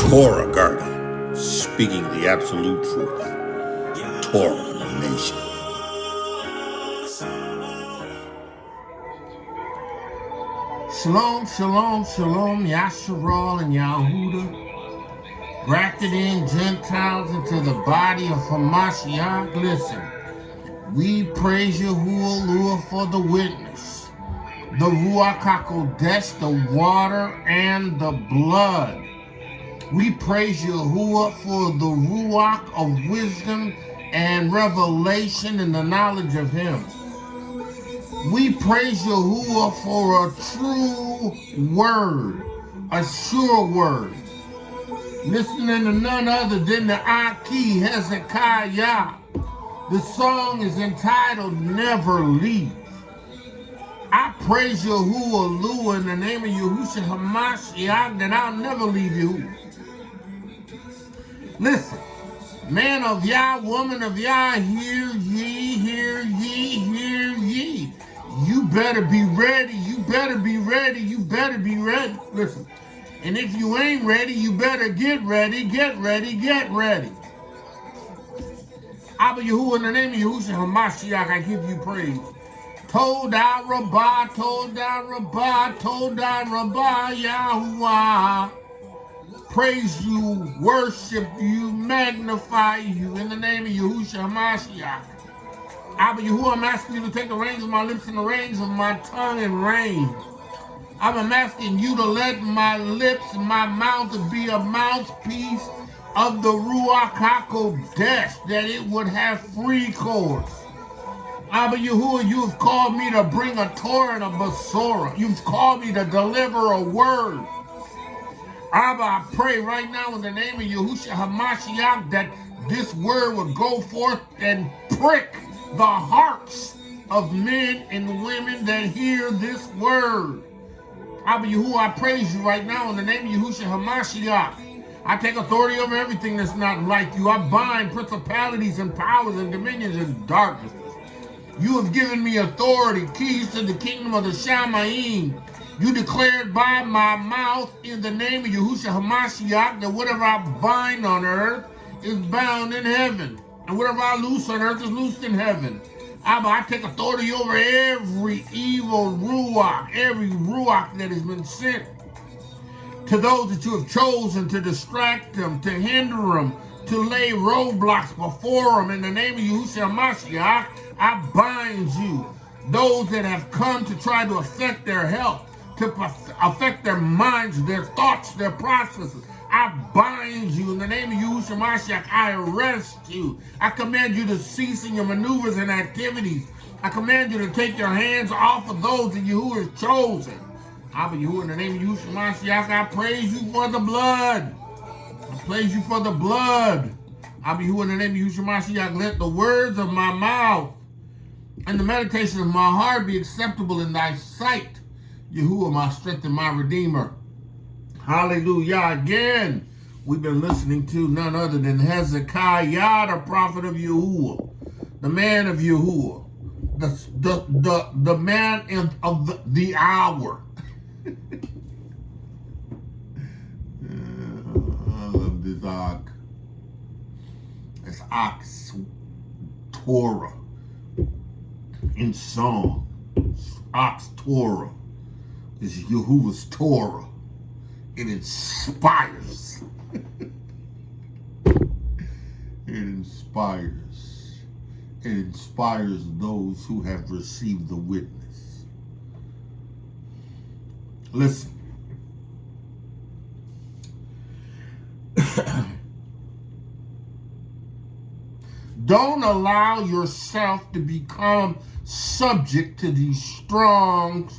Torah guardian, speaking the absolute truth. Torah nation. Shalom, shalom, shalom, Yasharal and Yahudah. Grafted in Gentiles into the body of Hamashiach. Listen, we praise Yahuah for the witness, the ruach hakodesh, the water and the blood. We praise Yahuah for the ruach of wisdom and revelation and the knowledge of Him. We praise Yahuah for a true word, a sure word. Listening to none other than the Aki Hezekiah. The song is entitled Never Leave. I praise Yahuah in the name of Yahusha Ha'Mashiach that I'll never leave you. Listen, man of Yah, woman of Yah, hear ye, hear ye, hear ye. You better be ready, you better be ready, you better be ready. Listen. And if you ain't ready, you better get ready, get ready, get ready. Abba Yahuah, in the name of Yahusha Ha'Mashiach, I give you praise. Todah Rabbah, Todah Rabbah, Todah Rabbah, Yahuah. Praise you, worship you, magnify you, in the name of Yahusha Ha'Mashiach. Abba Yahuah, I'm asking you to take the reins of my lips and the reins of my tongue and reign. I'm asking you to let my lips and my mouth be a mouthpiece of the ruach hakodesh, that it would have free course. Abba Yahuah, you have called me to bring a Torah and a Besorah. You've called me to deliver a word. Abba, I pray right now in the name of Yahusha Ha'Mashiach that this word would go forth and prick the hearts of men and women that hear this word. Abba Yahuah, I praise you right now in the name of Yahusha Ha'Mashiach. I take authority over everything that's not like you. I bind principalities and powers and dominions and darkness. You have given me authority, keys to the kingdom of the Shamayim. You declared by my mouth in the name of Yahusha Ha'Mashiach that whatever I bind on earth is bound in heaven. And whatever I loose on earth is loosed in heaven. Abba, I take authority over every evil ruach, every ruach that has been sent to those that you have chosen to distract them, to hinder them, to lay roadblocks before them. In the name of Yahushua Ha'Mashiach, I bind you. Those that have come to try to affect their health, to affect their minds, their thoughts, their processes. I bind you in the name of Yahushua Ha'Mashiach. I arrest you. I command you to cease in your maneuvers and activities. I command you to take your hands off of those that Yahuwah has chosen. Abba Yahuah, in the name of Yahushua Ha'Mashiach, I praise you for the blood. I praise you for the blood. Abba Yahuah, in the name of Yahushua Ha'Mashiach, let the words of my mouth and the meditation of my heart be acceptable in thy sight. Yahuwah, my strength and my redeemer. Hallelujah. Again, we've been listening to none other than Hezekiah, the prophet of Yahuwah, the man of Yahuwah, the man of the hour. I love this Ak. It's Ak's Torah in song. Ak's Torah is Yahuwah's Torah. It inspires. It inspires. It inspires those who have received the witness. Listen. Don't allow yourself to become subject to these strong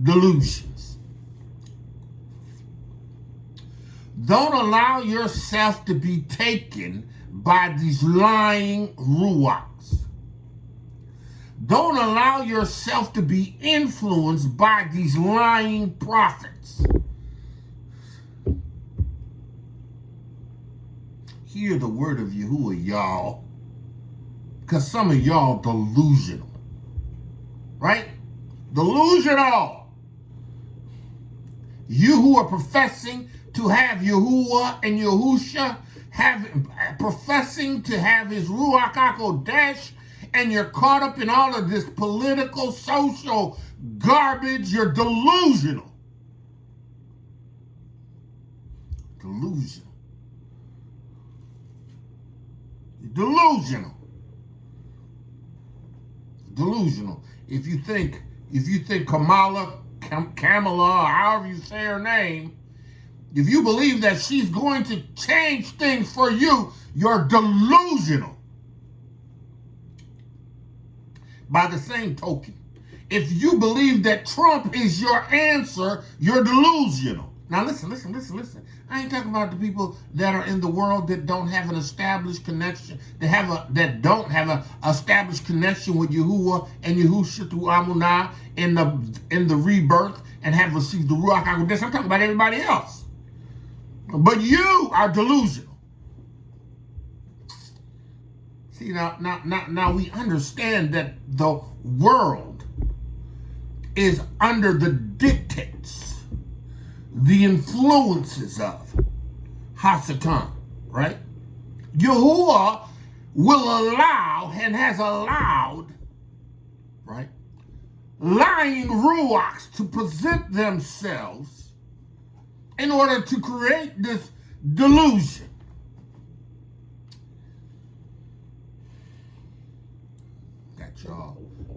delusions. Don't allow yourself to be taken by these lying ruachs. Don't allow yourself to be influenced by these lying prophets. Hear the word of Yahuwah, y'all. Because some of y'all delusional. Right? Delusional. You who are professing to have Yahuah and Yahusha, professing to have his ruach HaKodesh, and you're caught up in all of this political, social garbage, you're delusional. Delusional. You're delusional. Delusional. If you think Kamala, or however you say her name, if you believe that she's going to change things for you, you're delusional. By the same token, if you believe that Trump is your answer, you're delusional. Now listen. I ain't talking about the people that are in the world that don't have an established connection, that don't have an established connection with Yahuah and Yahusha through Amunah in the rebirth and have received the ruach HaKodesh. I'm talking about everybody else. But you are delusional. See, now we understand that the world is under the dictates, the influences of Hasatan, right? Yahuah will allow and has allowed, right, lying ruachs to present themselves in order to create this delusion.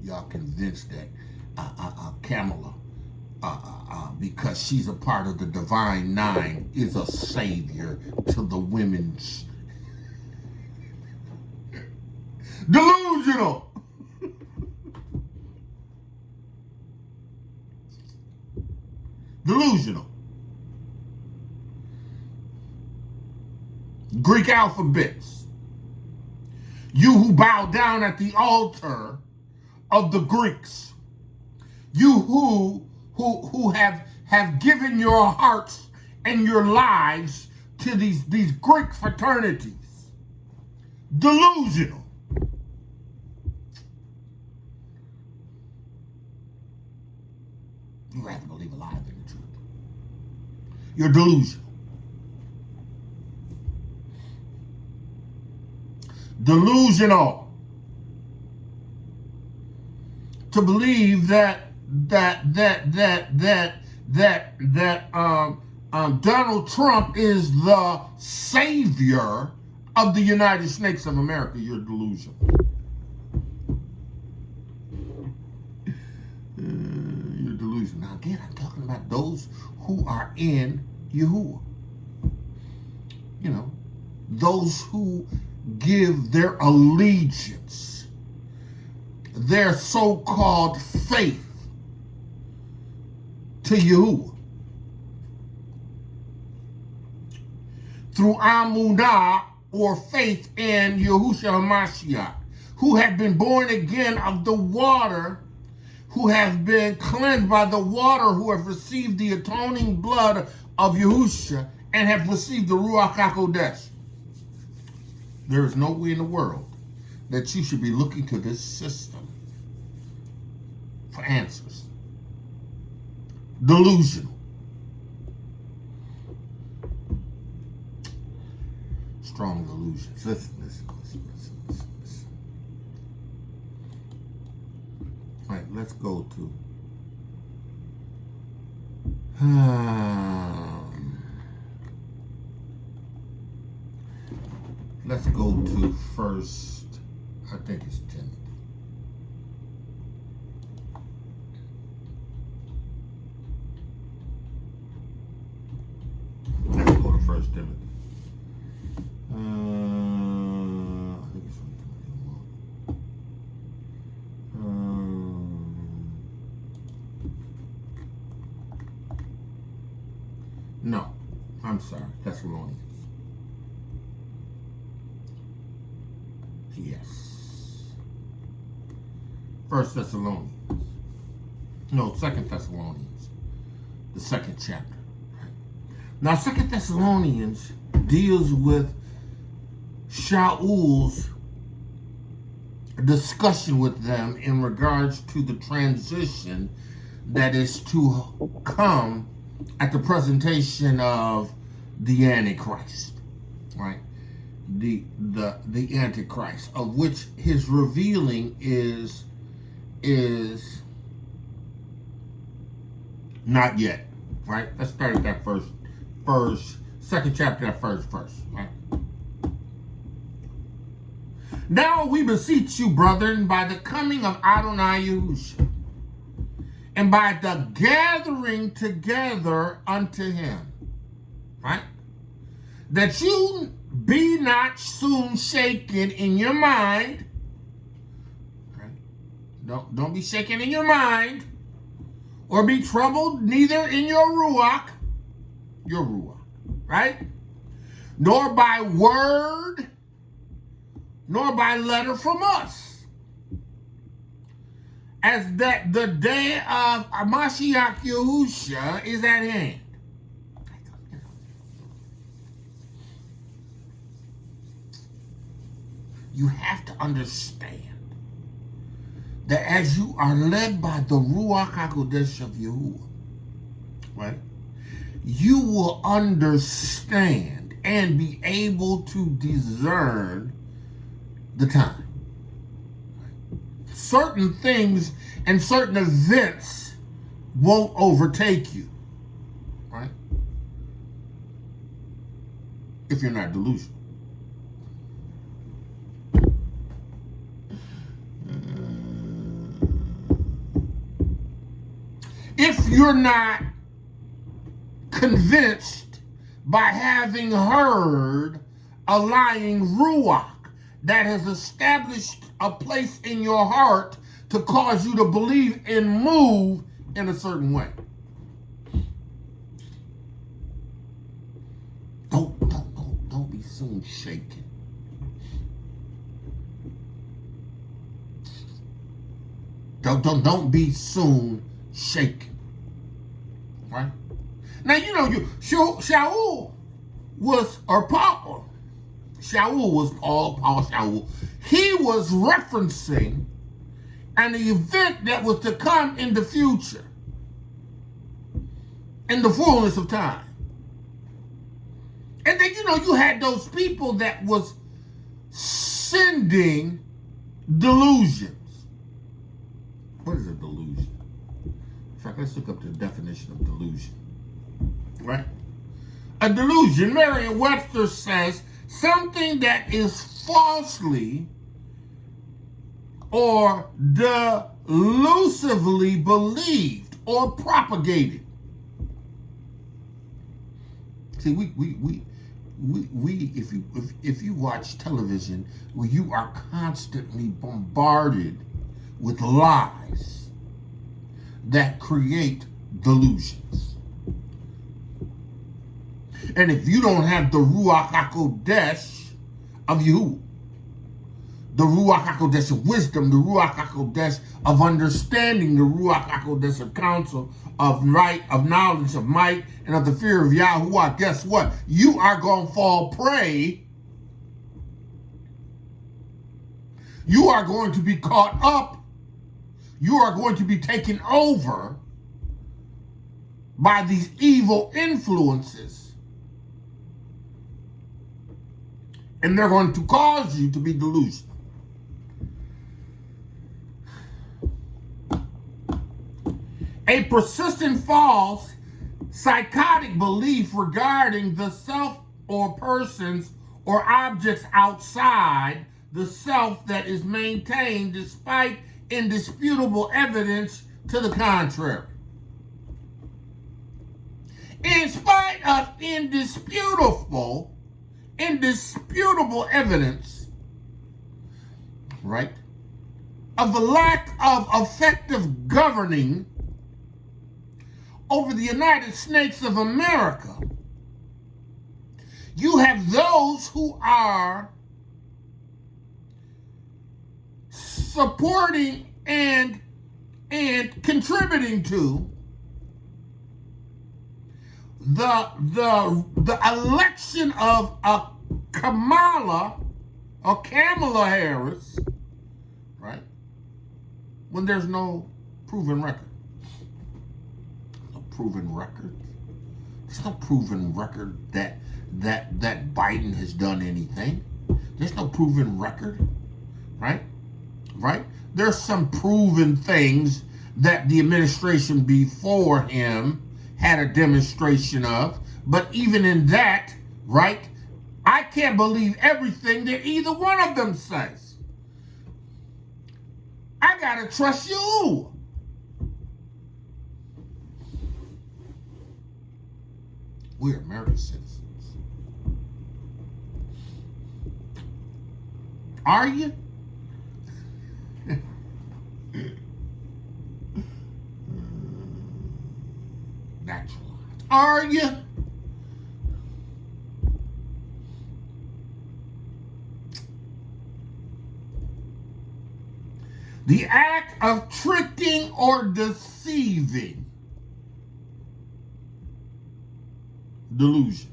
Y'all convinced that Kamala, because she's a part of the Divine Nine, is a savior to the women's. Delusional. Delusional. Greek alphabets. You who bow down at the altar of the Greeks, you who have given your hearts and your lives to these Greek fraternities, delusional. You rather believe a lie than the truth. You're delusional. Delusional. To believe that Donald Trump is the savior of the United States of America, you're delusional. You're delusional. Now again, I'm talking about those who are in Yahuah. You know, those who give their allegiance, their so-called faith to Yahuah through Amunah, or faith in Yahusha Ha'Mashiach, who have been born again of the water, who have been cleansed by the water, who have received the atoning blood of Yahusha and have received the ruach HaKodesh. There is no way in the world that you should be looking to this system for answers. Delusional. Strong delusions. Listen. All right, let's go to let's go to first, I think it's Timothy. Let's go to First Timothy. I think it's from Timothy. No, I'm sorry, Thessalonians. Yes. First Thessalonians. No, Second Thessalonians. The second chapter. Now, Second Thessalonians deals with Shaul's discussion with them in regards to the transition that is to come at the presentation of the Antichrist, right? The Antichrist, of which his revealing is not yet, right? Let's start at that second chapter, that first verse, right? Now we beseech you, brethren, by the coming of Adonai Yahusha, and by the gathering together unto him, right? That you be not soon shaken in your mind, right? Don't be shaken in your mind, or be troubled neither in your ruach, right? Nor by word, nor by letter from us, as that the day of Mashiach Yahusha is at hand. You have to understand that as you are led by the ruach HaKodesh of Yahuah, right, you will understand and be able to discern the time. Certain things and certain events won't overtake you, right? If you're not delusional. If you're not convinced by having heard a lying ruach that has established a place in your heart to cause you to believe and move in a certain way. Don't be soon shaken. Don't be soon shaken. Right? Now, you know, Shaul was, or Paul, Shaul was Paul Shaul. He was referencing an event that was to come in the future, in the fullness of time. And then, you know, you had those people that was sending delusions. What is a delusion? In fact, let's look up the definition of delusion. Right? A delusion, Merriam-Webster says, something that is falsely or delusively believed or propagated. See, if you watch television, where you are constantly bombarded with lies that create delusions. And if you don't have the ruach HaKodesh of Yahuah, the ruach HaKodesh of wisdom, the ruach HaKodesh of understanding, the ruach HaKodesh of counsel, of right, of knowledge, of might, and of the fear of Yahuah, guess what? You are going to fall prey. You are going to be caught up. You are going to be taken over by these evil influences. And they're going to cause you to be delusional. A persistent false, psychotic belief regarding the self or persons or objects outside the self that is maintained despite indisputable evidence to the contrary. In spite of indisputable evidence, right, of the lack of effective governing over the United States of America, you have those who are supporting and contributing to the election of a Kamala Harris, right? When there's no proven record. A proven record. There's no proven record that Biden has done anything. There's no proven record, right? Right? There's some proven things that the administration before him had a demonstration of, but even in that, right, I can't believe everything that either one of them says. I gotta trust you. We're American citizens. Are you? Naturalized. Are you? The act of tricking or deceiving. Delusion.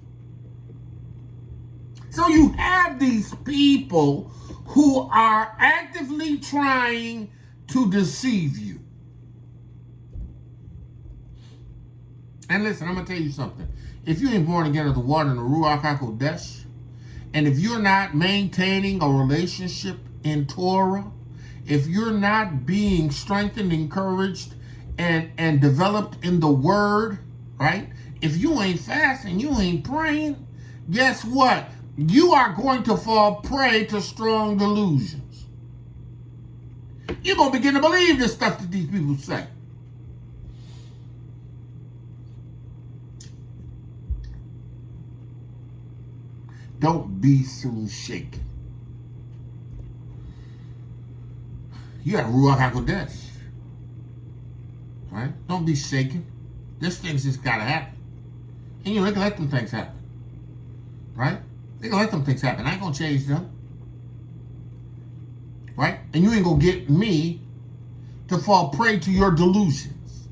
So you have these people who are actively trying to deceive you. And listen, I'm going to tell you something. If you ain't born again of the water and the ruach HaKodesh, and if you're not maintaining a relationship in Torah, if you're not being strengthened, encouraged, and developed in the word, right? If you ain't fasting, you ain't praying, guess what? You are going to fall prey to strong delusions. You're going to begin to believe this stuff that these people say. Don't be soon shaken. You got ruach HaKodesh, right? Don't be shaken. This thing's just got to happen. And you ain't gonna let them things happen, right? They gonna let them things happen. I ain't gonna change them, right? And you ain't gonna get me to fall prey to your delusions.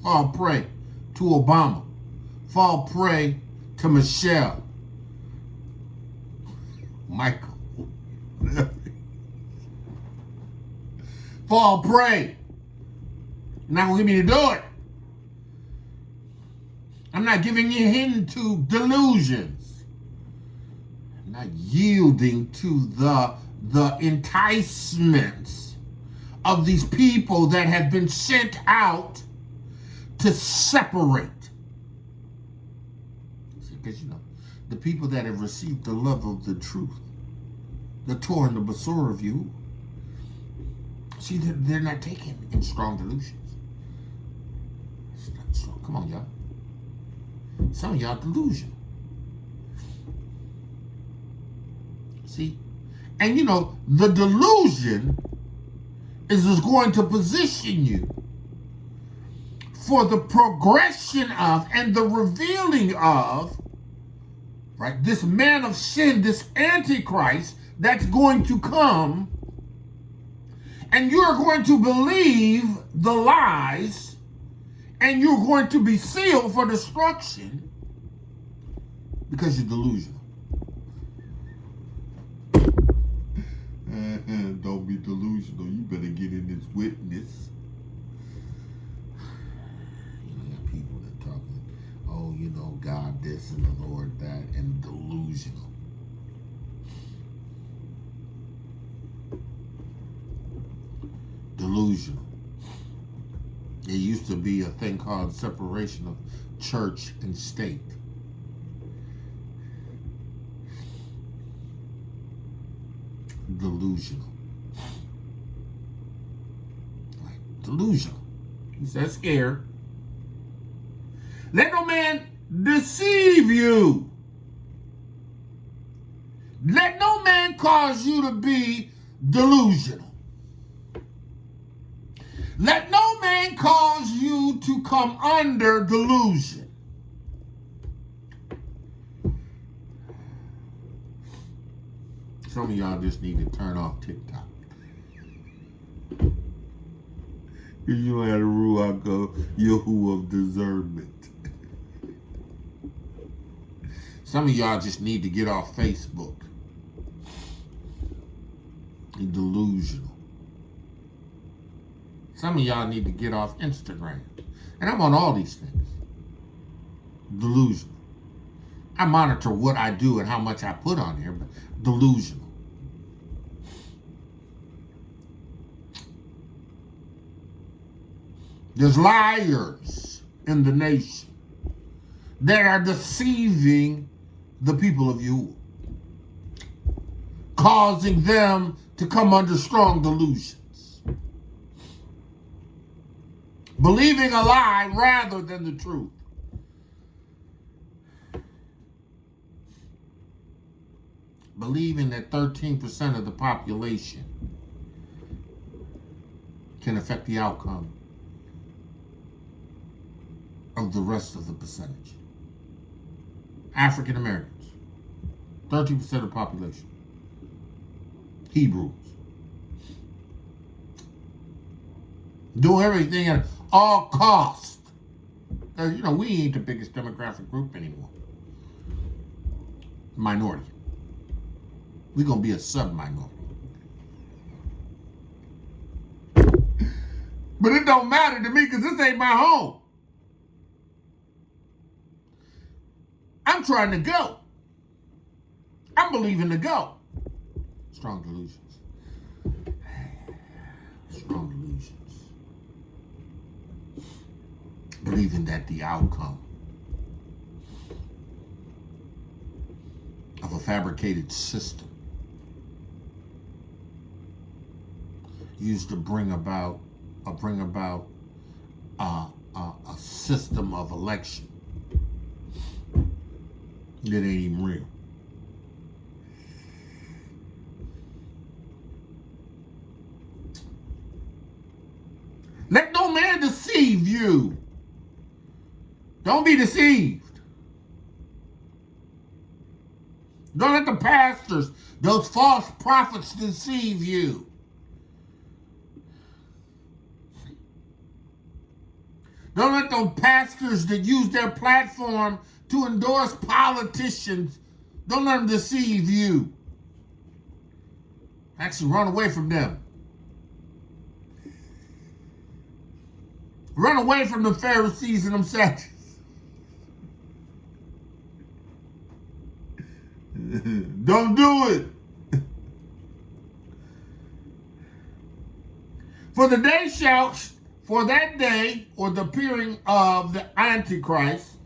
Fall prey to Obama. Fall prey to Michelle. Michael. Fall prey. You're not going to get me to do it. I'm not giving you into delusions. I'm not yielding to the enticements of these people that have been sent out to separate. Because, the people that have received the love of the truth, the Torah and the Basura of Yahuah, see, they're not taken in strong delusions. It's not strong. Come on, y'all. Some of y'all delusional. See? And the delusion is going to position you for the progression of and the revealing of, right, this man of sin, this Antichrist that's going to come, and you're going to believe the lies, and you're going to be sealed for destruction because you're delusional. Don't be delusional. You better get in this witness. You got people that talking, God this and the Lord that, and delusional. Delusional. There used to be a thing called separation of church and state. Delusional. Like, delusional. He says here, let no man deceive you. Let no man cause you to be delusional. Let no man cause you to come under delusion. Some of y'all just need to turn off TikTok. Because you don't have the ruach of Yahuah of discernment. Some of y'all just need to get off Facebook. You're delusional. Some of y'all need to get off Instagram. And I'm on all these things. Delusional. I monitor what I do and how much I put on here, but delusional. There's liars in the nation that are deceiving the people of Yahuah, causing them to come under strong delusions, believing a lie rather than the truth. Believing that 13% of the population can affect the outcome of the rest of the percentage. African Americans, 13% of the population. Hebrews. Do everything at all costs. Because, you know, we ain't the biggest demographic group anymore. Minority. We're going to be a sub-minority. But it don't matter to me because this ain't my home. I'm trying to go. I'm believing to go. Strong delusions. Strong delusions. Believing that the outcome of a fabricated system used to bring about a system of election that ain't even real. Let no man deceive you. Don't be deceived. Don't let the pastors, those false prophets, deceive you. Don't let those pastors that use their platform to endorse politicians, don't let them deceive you. Actually, run away from them. Run away from the Pharisees and them Sadducees. Don't do it. For that day, or the appearing of the Antichrist,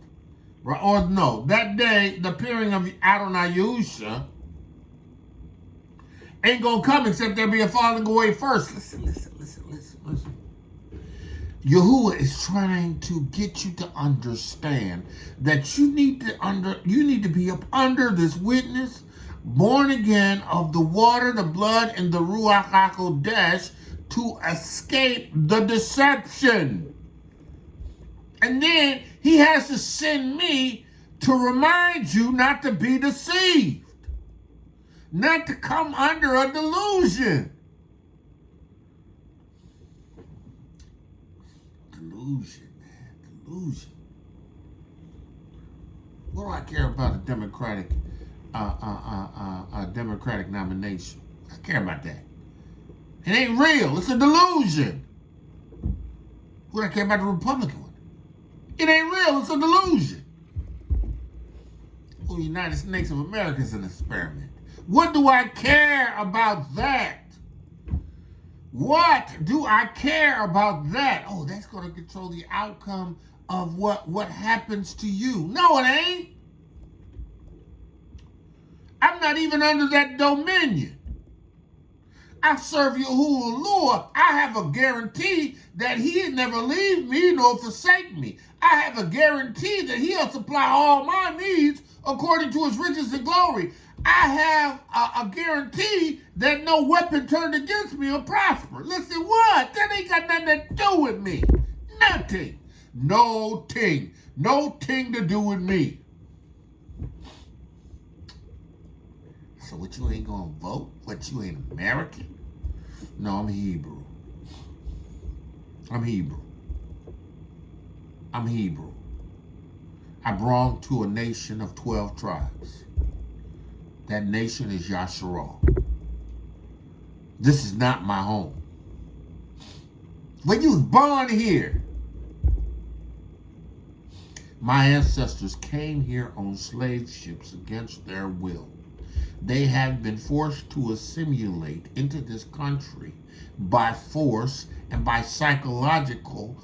or no, that day, the appearing of Adonai Yahusha, ain't gonna come except there be a falling away first. Listen. Yahuah is trying to get you to understand that you need to be up under this witness, born again of the water, the blood, and the ruach HaKodesh to escape the deception. And then he has to send me to remind you not to be deceived, not to come under a delusion. Delusion, man, delusion. What do I care about a Democratic nomination? I care about that. It ain't real. It's a delusion. What do I care about the Republican one? It ain't real. It's a delusion. Oh, United States of America is an experiment. What do I care about that? What do I care about that? Oh, that's going to control the outcome of what happens to you. No, it ain't. I'm not even under that dominion. I serve Yahuah Lord. I have a guarantee that he'll never leave me nor forsake me. I have a guarantee that he'll supply all my needs according to his riches and glory. I have a guarantee that no weapon turned against me will prosper. Listen, what? That ain't got nothing to do with me. Nothing. No ting. No ting to do with me. So what, you ain't gonna vote? What, you ain't American? No, I'm Hebrew. I'm Hebrew. I belong to a nation of 12 tribes. That nation is Yasharal. This is not my home. When you was born here. My ancestors came here on slave ships against their will. They have been forced to assimilate into this country by force and by psychological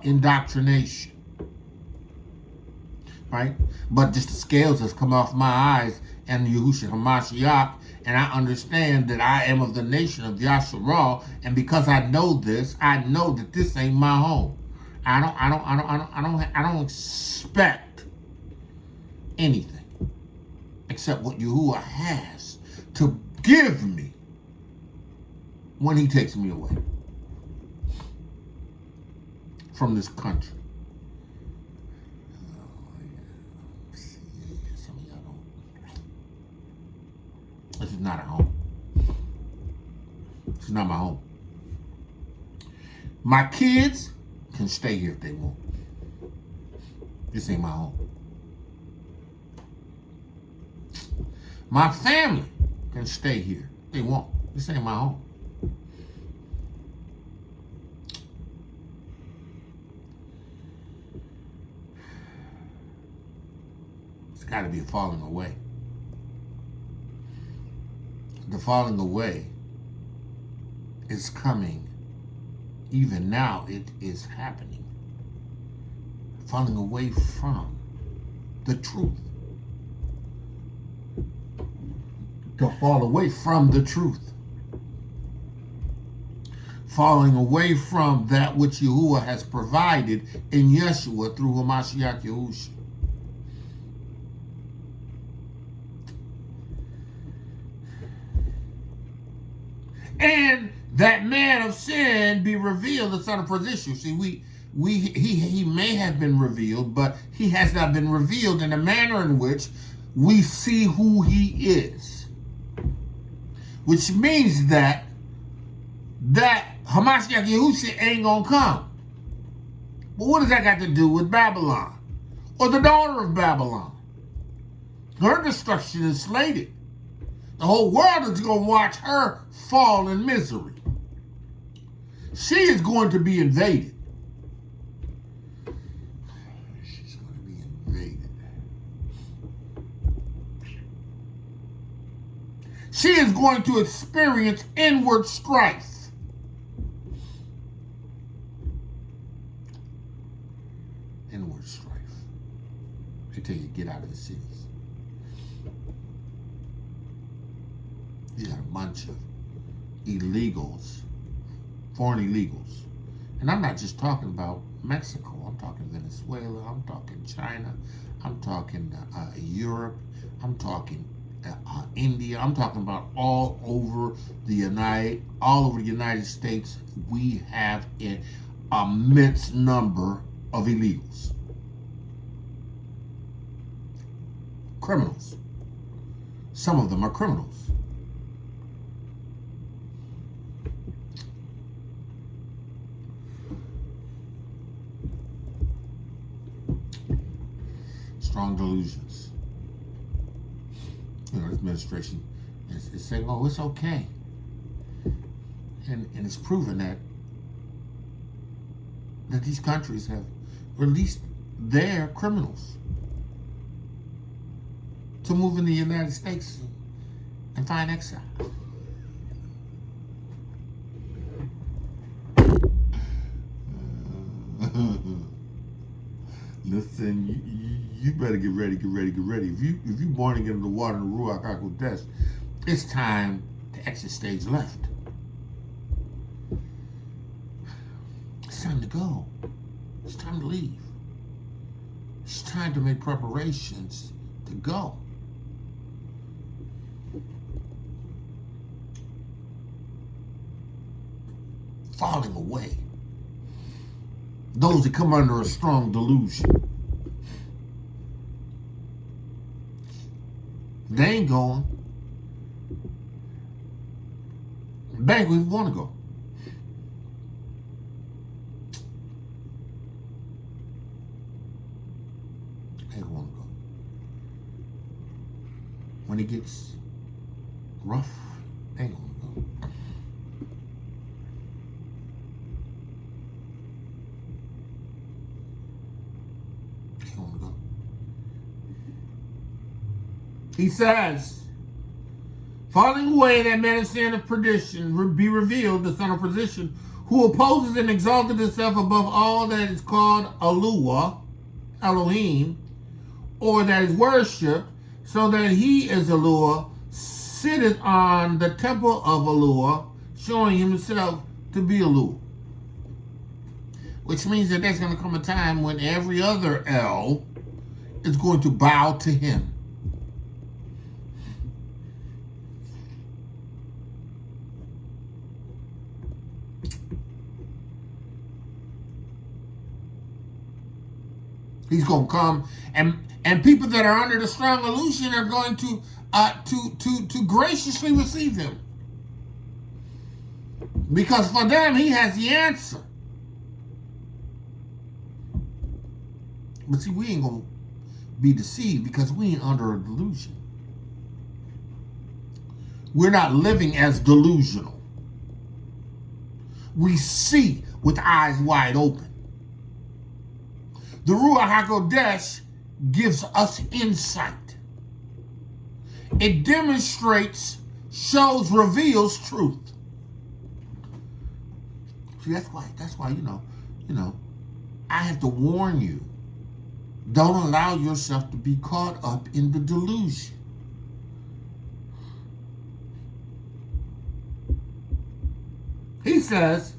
indoctrination. Right? But just the scales has come off my eyes and Yahushua Ha'Mashiach, and I understand that I am of the nation of Yasharal, and because I know this, I know that this ain't my home. I don't expect anything except what Yahuah has to give me when he takes me away from this country. Some of y'all don't. This is not a home. This is not my home. My kids can stay here if they want. This ain't my home. My family can stay here if they want. This ain't my home. It's got to be a falling away. The falling away is coming. Even now, it is happening. Falling away from the truth. To fall away from the truth. Falling away from that which Yahuah has provided in Yeshua through Hamashiach Yahusha. And that man of sin be revealed, the son of perdition. See, he may have been revealed, but he has not been revealed in a manner in which we see who he is. Which means that Hamashiach Yahusha ain't gonna come. But what does that got to do with Babylon? Or the daughter of Babylon? Her destruction is slated. The whole world is going to watch her fall in misery. She is going to be invaded. She's going to be invaded. She is going to experience inward strife. Inward strife. They tell you, get out of the cities. You got a bunch of illegals, foreign illegals. And I'm not just talking about Mexico. I'm talking Venezuela. I'm talking China. I'm talking Europe. I'm talking India. I'm talking about all over the United States. We have an immense number of illegals. Criminals. Some of them are criminals. Strong delusions. You know, this administration is saying, oh, it's okay. And it's proven that these countries have released their criminals to move in the United States and find exile. Listen, you better get ready. If you born again in the water and the ruach HaKodesh, it's time to exit stage left. It's time to go. It's time to leave. It's time to make preparations to go. Falling away. Those that come under a strong delusion. They ain't going. They ain't even want to go. They ain't want to go. When it gets rough, they ain't want to go. He says, falling away that man of sin of perdition be revealed, the son of perdition, who opposes and exalted himself above all that is called Elohim, or that is worshipped, so that he is Yahuah, sitteth on the temple of Yahuah, showing himself to be Yahuah. Which means that there's going to come a time when every other El is going to bow to him. He's going to come, and people that are under the strong illusion are going to graciously receive him. Because for them, he has the answer. But see, we ain't going to be deceived because we ain't under a delusion. We're not living as delusional. We see with eyes wide open. The Ruach HaKodesh gives us insight. It demonstrates, shows, reveals truth. See, that's why, you know, I have to warn you. Don't allow yourself to be caught up in the delusion. He says,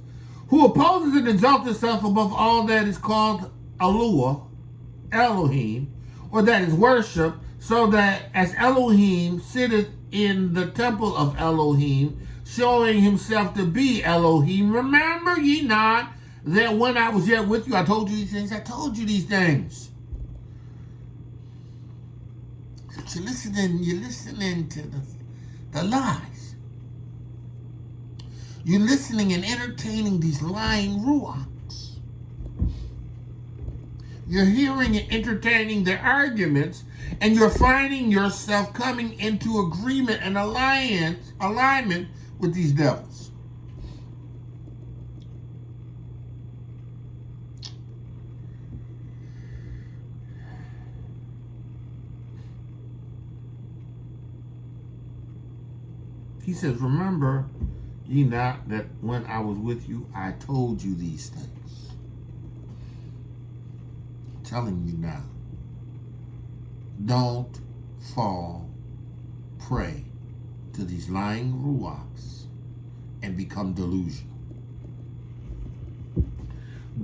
who opposes and exalts himself above all that is called Elohim, or that is worship, so that as Elohim sitteth in the temple of Elohim, showing himself to be Elohim. Remember ye not that when I was yet with you, I told you these things? I told you these things. But you're listening to the lies. You're listening and entertaining these lying ruachs. You're hearing and entertaining their arguments, and you're finding yourself coming into agreement and alignment with these devils. He says, remember ye not that when I was with you, I told you these things. I'm telling you now, don't fall prey to these lying ruachs and become delusional.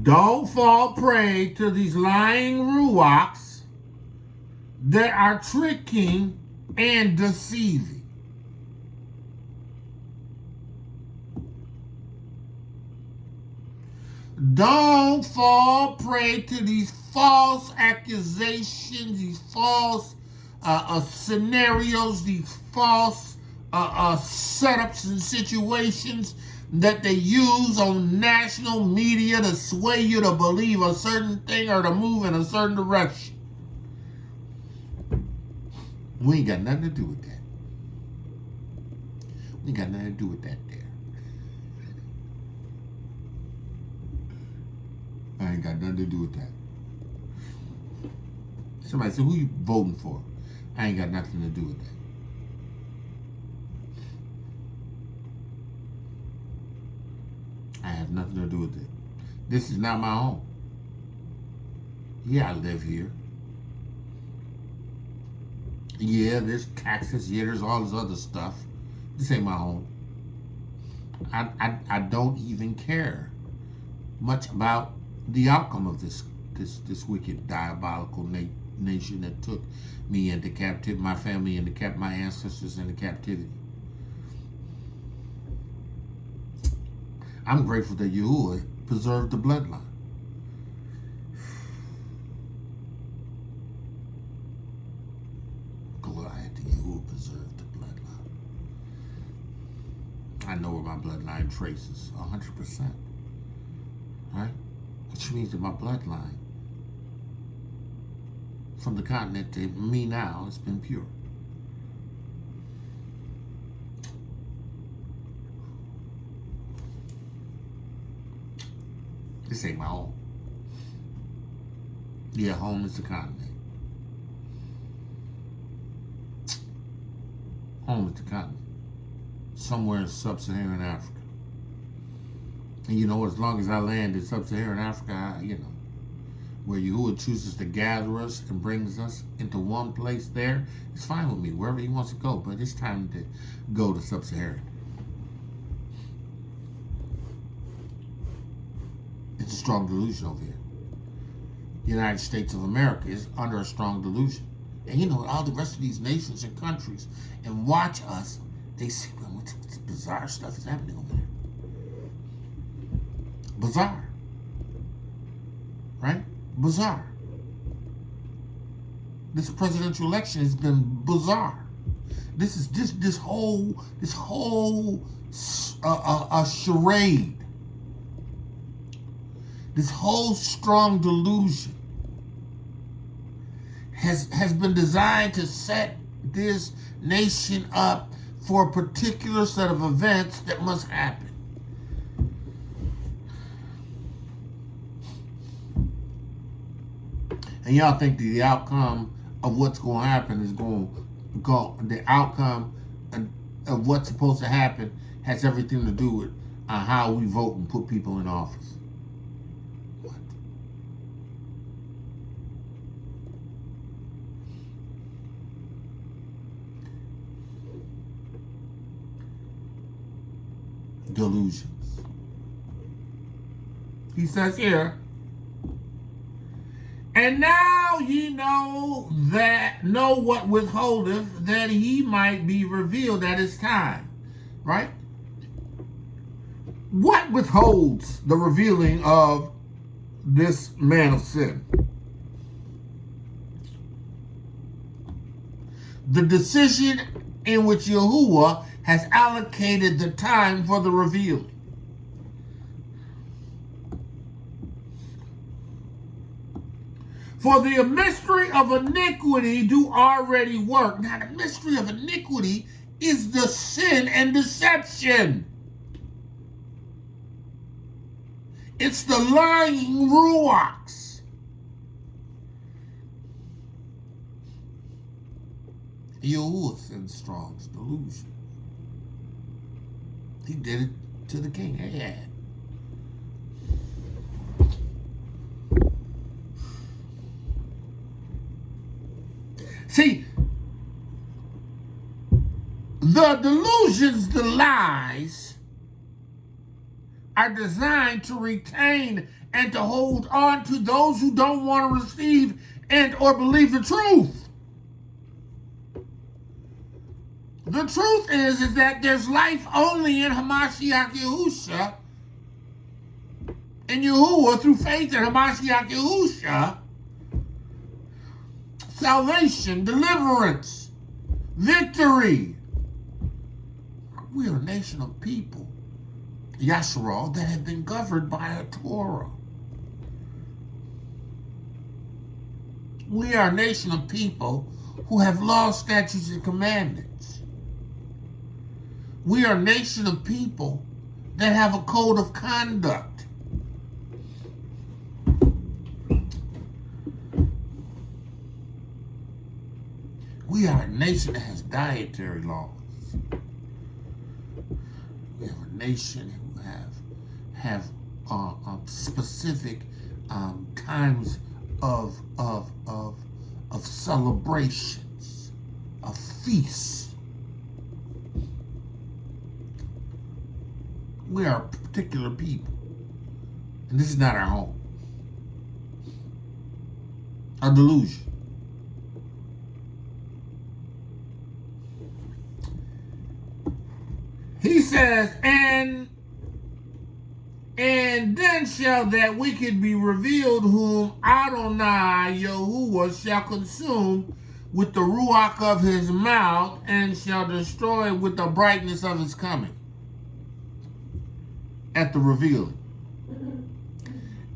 Don't fall prey to these lying ruachs that are tricking and deceiving. Don't fall prey to these false accusations, these false scenarios, these false setups and situations that they use on national media to sway you to believe a certain thing or to move in a certain direction. We ain't got nothing to do with that. We ain't got nothing to do with that there. I ain't got nothing to do with that. Somebody said, who you voting for? I ain't got nothing to do with that. I have nothing to do with it. This is not my home. Yeah, I live here. Yeah, there's taxes. Yeah, there's all this other stuff. This ain't my home. I don't even care much about the outcome of this wicked, diabolical nation that took me into captivity, my family into captivity, my ancestors into captivity. I'm grateful that Yahuah preserved the bloodline. Glad that Yahuah preserved the bloodline. I know where my bloodline traces 100%. Right? Which means that my bloodline from the continent to me now has been pure. This ain't my home. Yeah, home is the continent. home is the continent, somewhere in sub-Saharan Africa. And you know, as long as I land in sub-Saharan Africa, where Yahuah chooses to gather us and brings us into one place there, it's fine with me, wherever he wants to go. But it's time to go to sub-Saharan. It's a strong delusion over here. The United States of America is under a strong delusion. And all the rest of these nations and countries, and watch us, they see what bizarre stuff is happening over there. Bizarre. Right? Bizarre. This presidential election has been bizarre. This is this whole charade. This whole strong delusion has been designed to set this nation up for a particular set of events that must happen. And y'all think the outcome of what's going to happen is the outcome of what's supposed to happen has everything to do with how we vote and put people in office. What? Delusions. He says here, and now ye know what withholdeth, that he might be revealed at his time. Right? What withholds the revealing of this man of sin? The decision in which Yahuah has allocated the time for the revealing. For the mystery of iniquity do already work. Now, the mystery of iniquity is the sin and deception. It's the lying ruachs. Yahuah sends strong delusion. He did it to the king. Yeah. See, the delusions, the lies, are designed to retain and to hold on to those who don't want to receive and or believe the truth. The truth is that there's life only in Hamashiach Yahusha, and Yahuah through faith in Hamashiach Yahusha. Salvation, deliverance, victory. We are a nation of people, Yasharal, that have been governed by a Torah. We are a nation of people who have laws, statutes, and commandments. We are a nation of people that have a code of conduct. We are a nation that has dietary laws. We have a nation who have specific times of celebrations, of feasts. We are a particular people, and this is not our home. A delusion. He says, and then shall that wicked be revealed, whom Adonai Yahuah shall consume with the ruach of his mouth, and shall destroy with the brightness of his coming. At the revealing.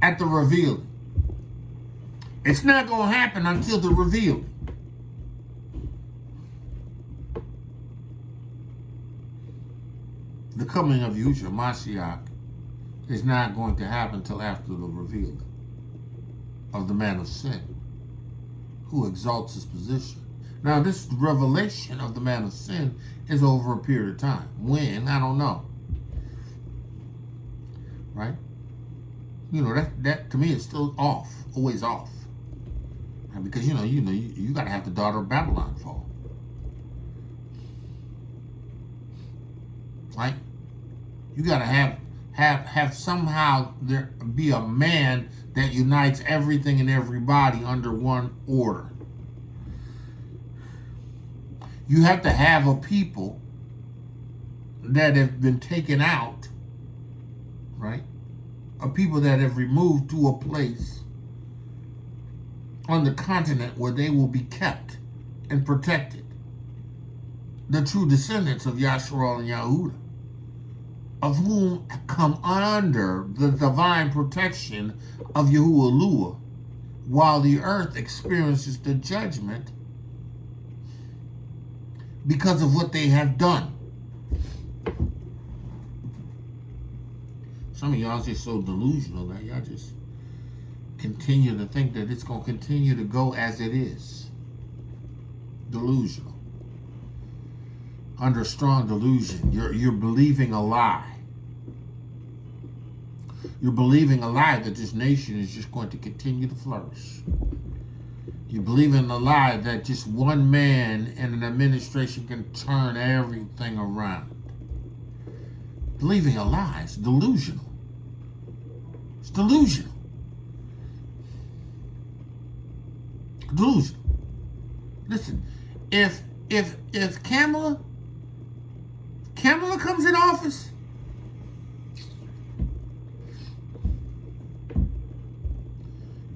At the revealing. It's not going to happen until the revealing. The coming of Yahushua Ha'Mashiach is not going to happen until after the revealing of the man of sin, who exalts his position Now, this revelation of the man of sin is over a period of time. When? I don't know. Right? You know, that to me is still off, always off. Right? Because you got to have the daughter of Babylon fall. Right? You got to have somehow there be a man that unites everything and everybody under one order. You have to have a people that have been taken out, right? A people that have removed to a place on the continent where they will be kept and protected. The true descendants of Yahshua and Yahudah, of whom come under the divine protection of Yahuah, while the earth experiences the judgment because of what they have done. Some of y'all just so delusional that y'all just continue to think that it's going to continue to go as it is. Delusional. Under strong delusion. You're believing a lie. You're believing a lie that this nation is just going to continue to flourish. You believe in the lie that just one man and an administration can turn everything around. Believing a lie is delusional. It's delusional. Delusional. Listen, if Kamala comes in office,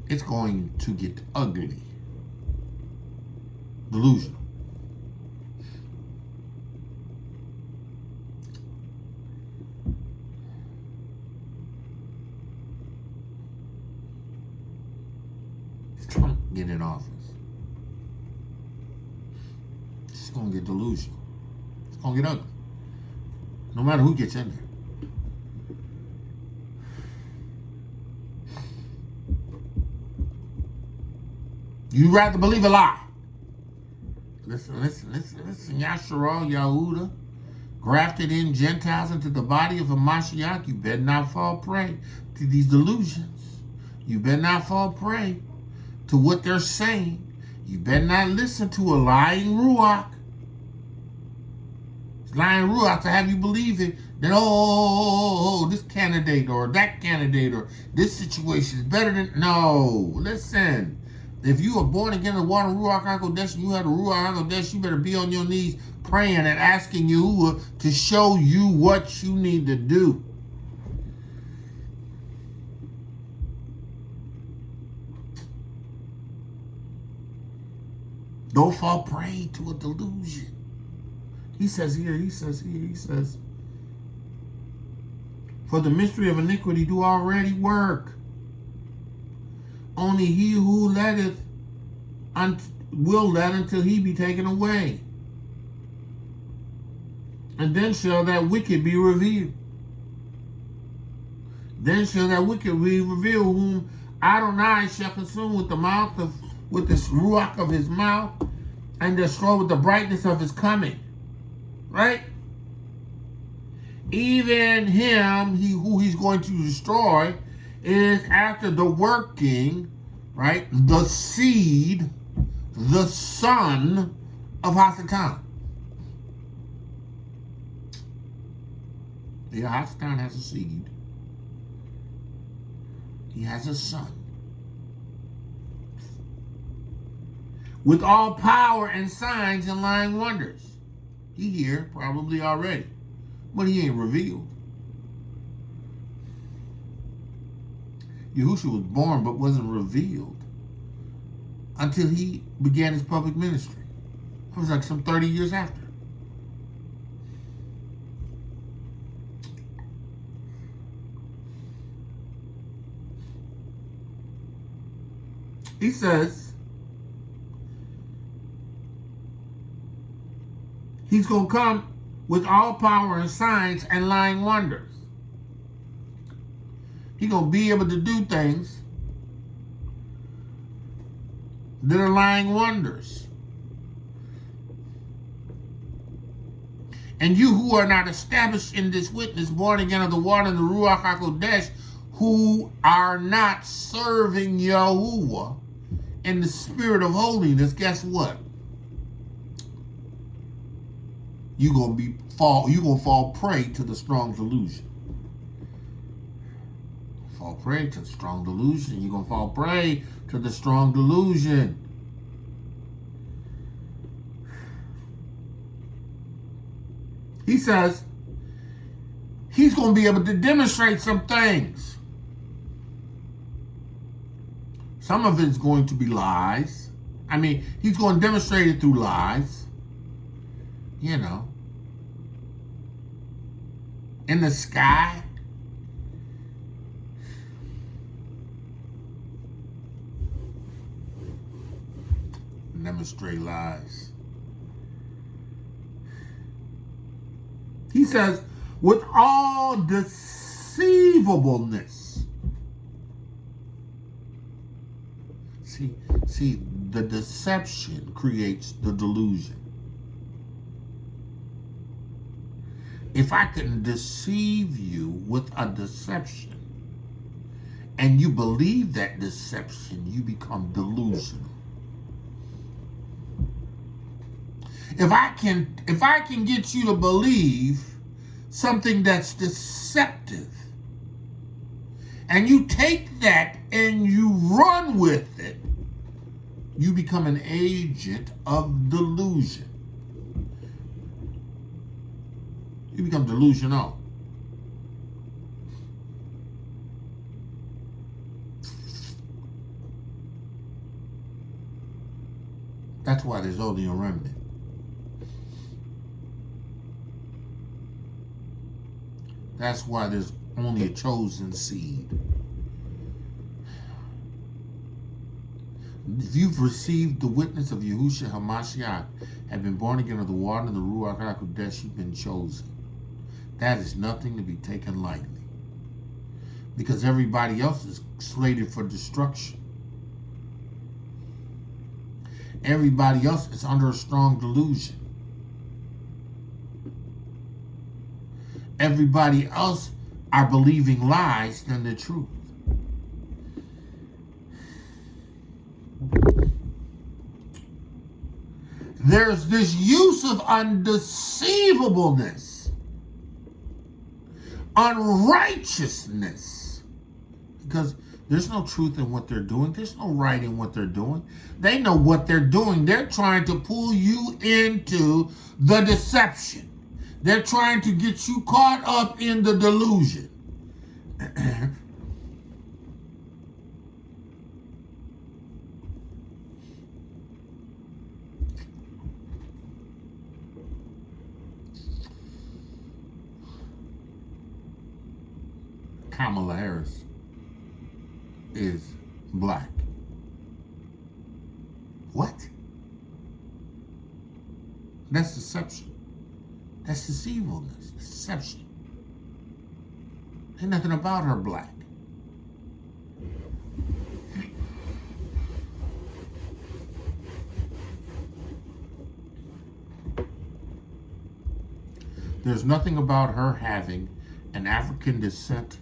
it's going to get ugly. Delusional. If Trump get in office, it's going to get delusional. It's going to get ugly. No matter who gets in there. You'd rather believe a lie. Listen. Yahshua, Yahudah, grafted in Gentiles into the body of Mashiach. You better not fall prey to these delusions. You better not fall prey to what they're saying. You better not listen to a lying ruach. It's lying ruach to have you believe it. That, this candidate or that candidate or this situation is better than... No, listen. If you are born again in the water Ruach HaKodesh, you have the Ruach HaKodesh, you better be on your knees praying and asking Yahuah to show you what you need to do. Don't fall prey to a delusion. He says, for the mystery of iniquity do already work. Only he who letteth will let until he be taken away. And then shall that wicked be revealed. Then shall that wicked be revealed, whom Adonai shall consume with the ruach of his mouth, and destroy with the brightness of his coming. Right? Even him, who he's going to destroy, is after the working, right, the seed, the son of Hasatan. Yeah, Hasatan has a seed. He has a son. With all power and signs and lying wonders. He here probably already, but he ain't revealed. Yahushua was born but wasn't revealed until he began his public ministry. It was like some 30 years after. He says he's going to come with all power and signs and lying wonders. He's going to be able to do things that are lying wonders. And you who are not established in this witness, born again of the water and the ruach HaKodesh, who are not serving Yahuah in the spirit of holiness, guess what? You're gonna fall prey to the strong delusion. Fall prey to the strong delusion. You're gonna fall prey to the strong delusion. He says he's going to be able to demonstrate some things. Some of it's going to be lies. I mean, he's going to demonstrate it through lies. You know. In the sky. Demonstrate lies. He says, with all deceivableness. See, the deception creates the delusion. If I can deceive you with a deception, and you believe that deception, you become delusional. If I can get you to believe something that's deceptive, and you take that and you run with it, you become an agent of delusion. You become delusional. That's why there's only a remnant. That's why there's only a chosen seed. If you've received the witness of Yahushua Ha'Mashiach, have been born again of the water and the ruach HaKodesh, you've been chosen. That is nothing to be taken lightly. Because everybody else is slated for destruction. Everybody else is under a strong delusion. Everybody else are believing lies than the truth. There's this use of undeceivableness, unrighteousness, because there's no truth in what they're doing. There's no right in what they're doing. They know what they're doing. They're trying to pull you into the deception. They're trying to get you caught up in the delusion. Kamala Harris is black. What? That's deception. That's deceivableness. That's deception. Ain't nothing about her black. There's nothing about her having an African descent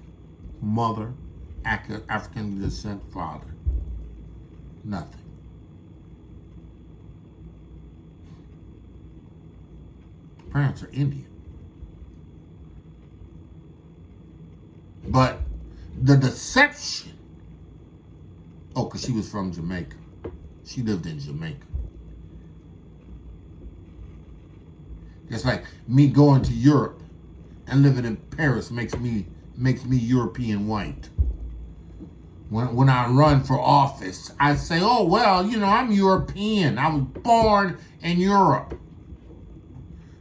mother, African descent father. Nothing. Parents are Indian. But the deception, because she was from Jamaica. She lived in Jamaica. It's like me going to Europe and living in Paris makes me European white. When I run for office, I say, oh, well, I'm European. I was born in Europe.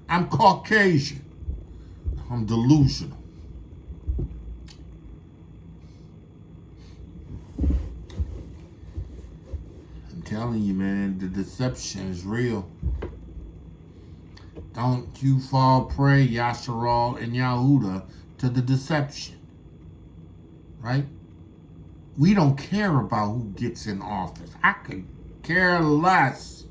I'm Caucasian. I'm delusional. I'm telling you, man, the deception is real. Don't you fall prey, Yasharal and Yahudah, to the deception. Right? We don't care about who gets in office. I could care less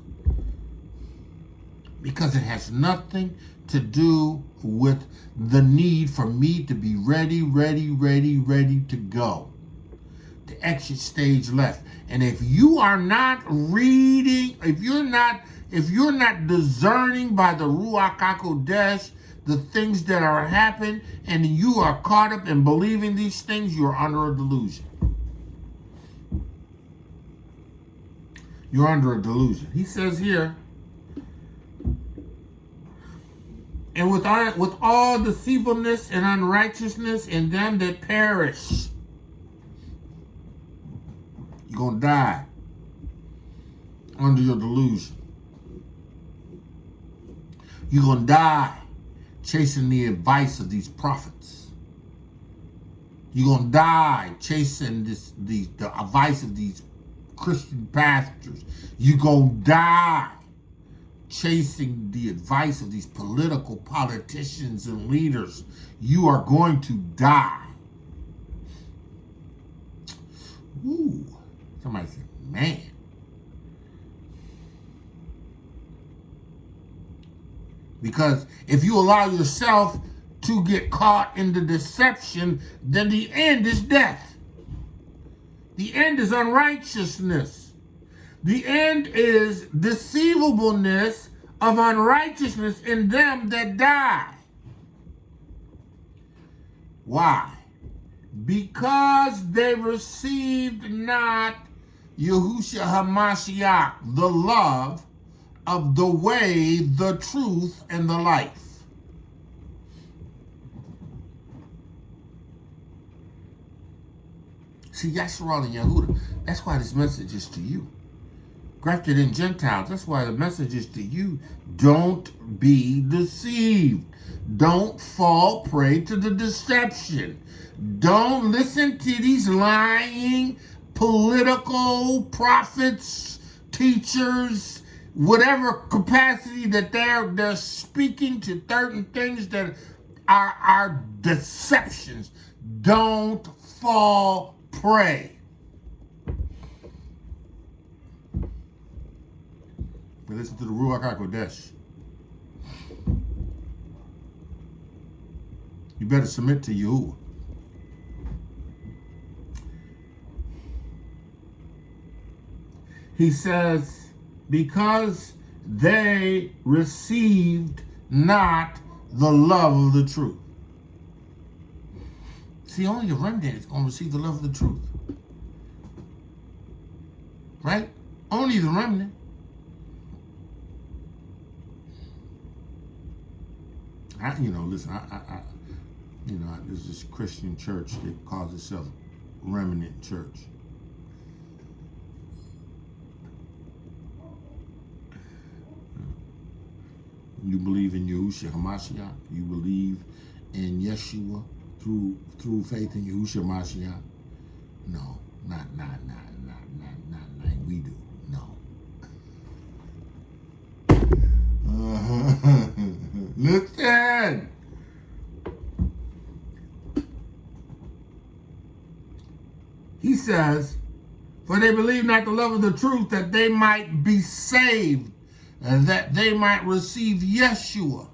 because it has nothing to do with the need for me to be ready to go. The exit stage left. And if you are not reading, if you're not discerning by the ruach hakodesh the things that are happening, and you are caught up in believing these things, you're under a delusion. You're under a delusion. He says here, and with all deceivableness and unrighteousness in them that perish, you're going to die under your delusion. You're going to die chasing the advice of these prophets. You're going to die chasing the advice of these Christian pastors. You're going to die chasing the advice of these politicians and leaders. You are going to die. Ooh, somebody said, man. Because if you allow yourself to get caught in the deception, then the end is death. The end is unrighteousness. The end is deceivableness of unrighteousness in them that die. Why? Because they received not Yahushua Ha'Mashiach, the love of the way, the truth, and the life. See, Yahshua and Yahudah, that's why this message is to you. Grafted in Gentiles, that's why the message is to you. Don't be deceived. Don't fall prey to the deception. Don't listen to these lying political prophets, teachers, whatever capacity that they're speaking to certain things that are deceptions. Don't fall prey. But listen to the ruach hakodesh. You better submit to Yahuah. He says, because they received not the love of the truth. See, only a remnant is going to receive the love of the truth. Right? Only the remnant. There's this Christian church that calls itself Remnant Church. You believe in Yahushua Ha'Mashiach. You believe in Yeshua through faith in Yahushua Ha'Mashiach. No, not like we do. No. Listen. He says, for they believe not the love of the truth, that they might be saved, and that they might receive Yeshua,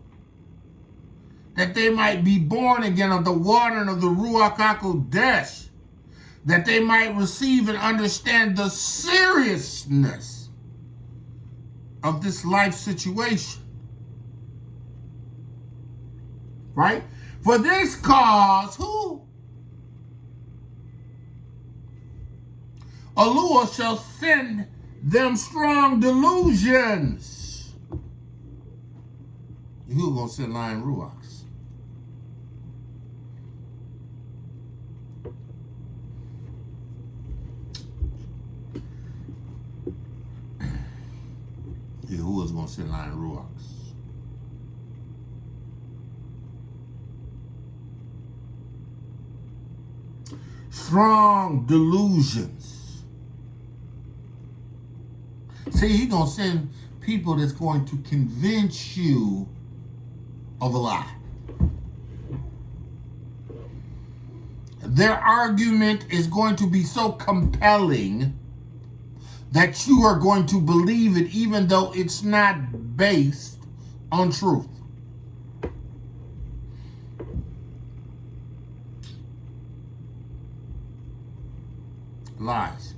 that they might be born again of the water and of the ruach hakodesh, that they might receive and understand the seriousness of this life situation. Right? For this cause, who? Yahuah shall send them strong delusions. Yahuah gonna send lying ruachs. Yahuah's gonna send lying ruachs. Strong delusions. See, he's going to send people that's going to convince you of a lie. Their argument is going to be so compelling that you are going to believe it even though it's not based on truth. Lies.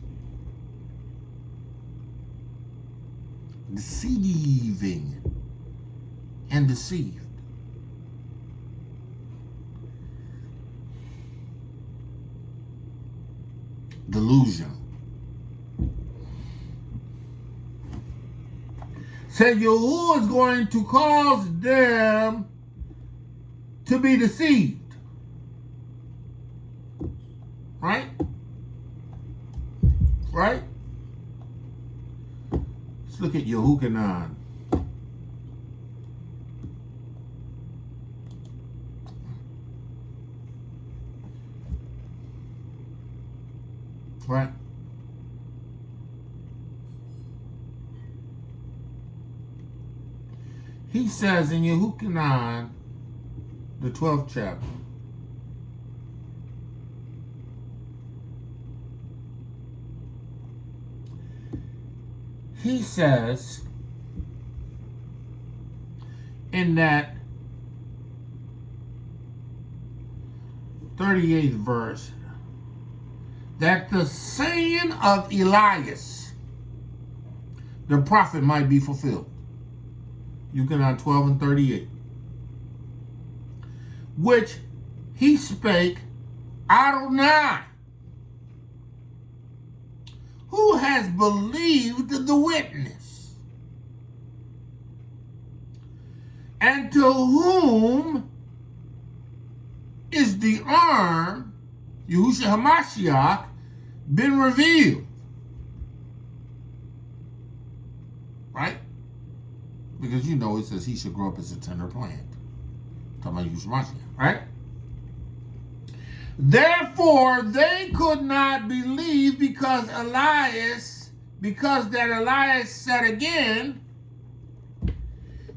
Deceiving and deceived. Delusional. Said Yahuah is going to cause them to be deceived. Right? Right? Let's look at Yahuah. Right? He says in Yahuah, the 12th chapter, he says in that 38th verse that the saying of Elias, the prophet, might be fulfilled. Yahuah 12 and 38. Which he spake, Adonai, who has believed the witness, and to whom is the arm, Yahusha Ha'Mashiach, been revealed. Right? Because you know it says he should grow up as a tender plant. Talking about Yahusha Ha'Mashiach, right? Therefore, they could not believe because Elias said again,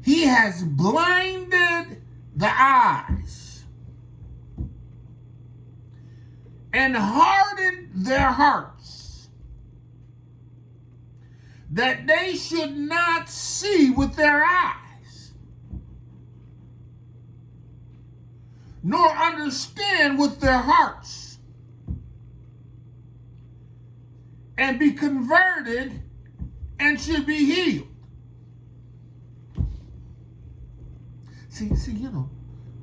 he has blinded the eyes and hardened their hearts, that they should not see with their eyes, nor understand with their hearts, and be converted and should be healed. See, you know,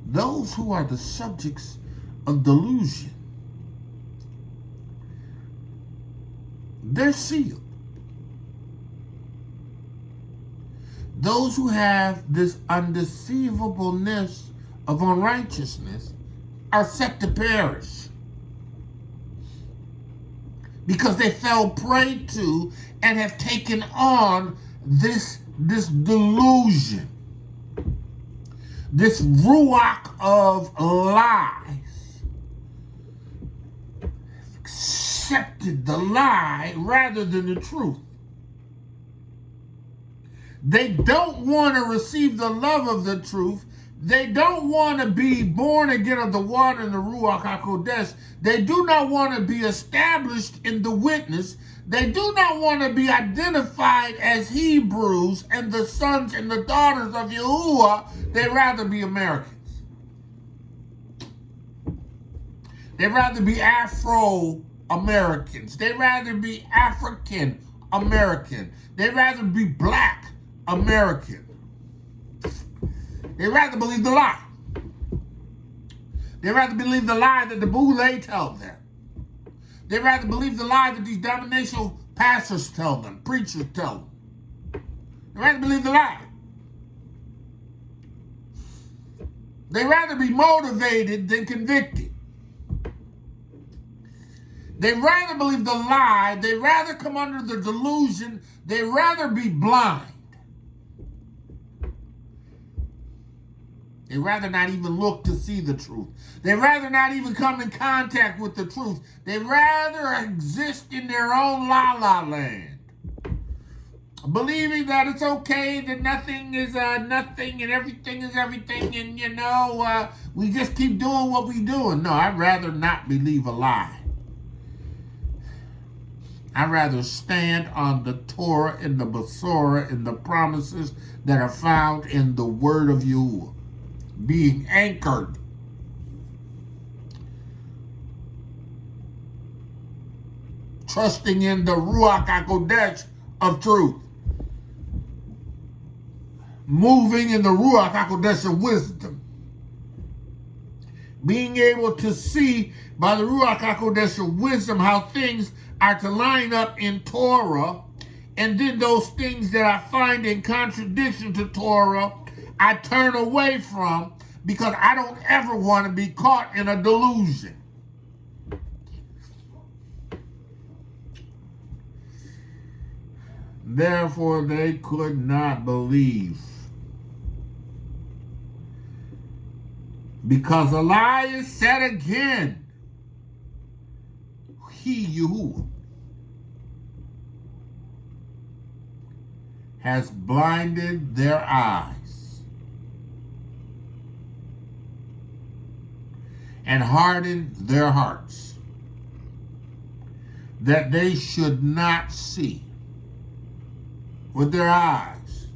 those who are the subjects of delusion, they're sealed. Those who have this undeceivableness of unrighteousness are set to perish because they fell prey to and have taken on this delusion, this ruach of lies, accepted the lie rather than the truth. They don't want to receive the love of the truth. They don't want to be born again of the water and the ruach HaKodesh. They do not want to be established in the witness. They do not want to be identified as Hebrews and the sons and the daughters of Yahuah. They rather be Americans. They rather be Afro-Americans. They rather be African-American. They rather be Black American. They rather believe the lie. They rather believe the lie that the Boule tell them. They rather believe the lie that these denominational pastors tell them, preachers tell them. They rather believe the lie. They rather be motivated than convicted. They rather believe the lie. They rather come under the delusion. They rather be blind. They rather not even look to see the truth. They rather not even come in contact with the truth. They rather exist in their own la-la land, believing that it's okay, that nothing is nothing and everything is everything, and you know, we just keep doing what we're doing. No, I'd rather not believe a lie. I'd rather stand on the Torah and the Besorah and the promises that are found in the word of Yahuah, being anchored. Trusting in the ruach HaKodesh of truth. Moving in the ruach HaKodesh of wisdom. Being able to see by the ruach HaKodesh of wisdom how things are to line up in Torah, and then those things that I find in contradiction to Torah, I turn away from, because I don't ever want to be caught in a delusion. Therefore, they could not believe, because Elias said again, he, Yahuah, has blinded their eyes and hardened their hearts, that they should not see with their eyes,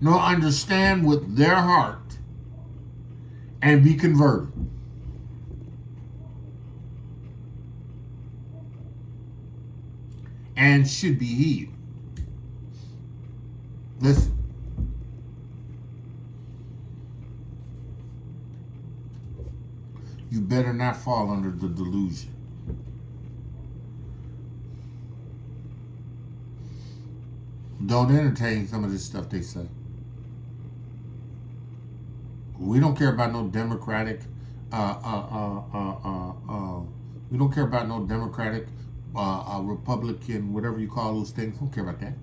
nor understand with their heart, and be converted. And should be healed. Listen. You better not fall under the delusion. Don't entertain some of this stuff they say. We don't care about no Democratic, we don't care about no Democratic, Republican, whatever you call those things. I don't care about that.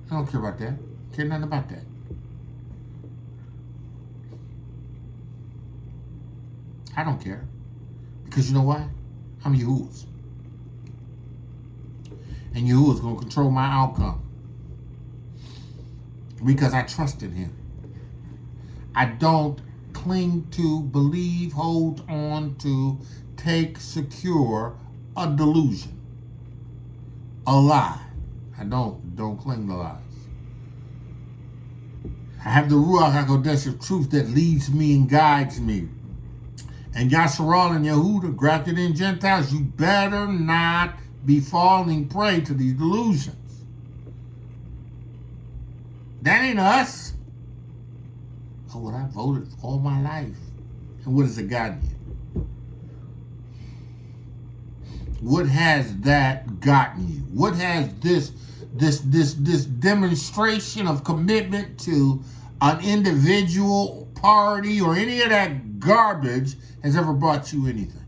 I don't care about that. I care nothing about that. I don't care. Because you know why? I'm Yahuah's. And Yahuah's going to control my outcome. Because I trust in him. I don't cling to, believe, hold on to, take, secure a delusion, a lie. I don't cling to lies. I have the ruach HaKodesh of truth that leads me and guides me. And Yasharal and Yehuda, grafted in Gentiles, you better not be falling prey to these delusions. That ain't us. Oh, well, I voted all my life. And what has it gotten you? What has that gotten you? What has this demonstration of commitment to an individual, party, or any of that garbage has ever brought you anything?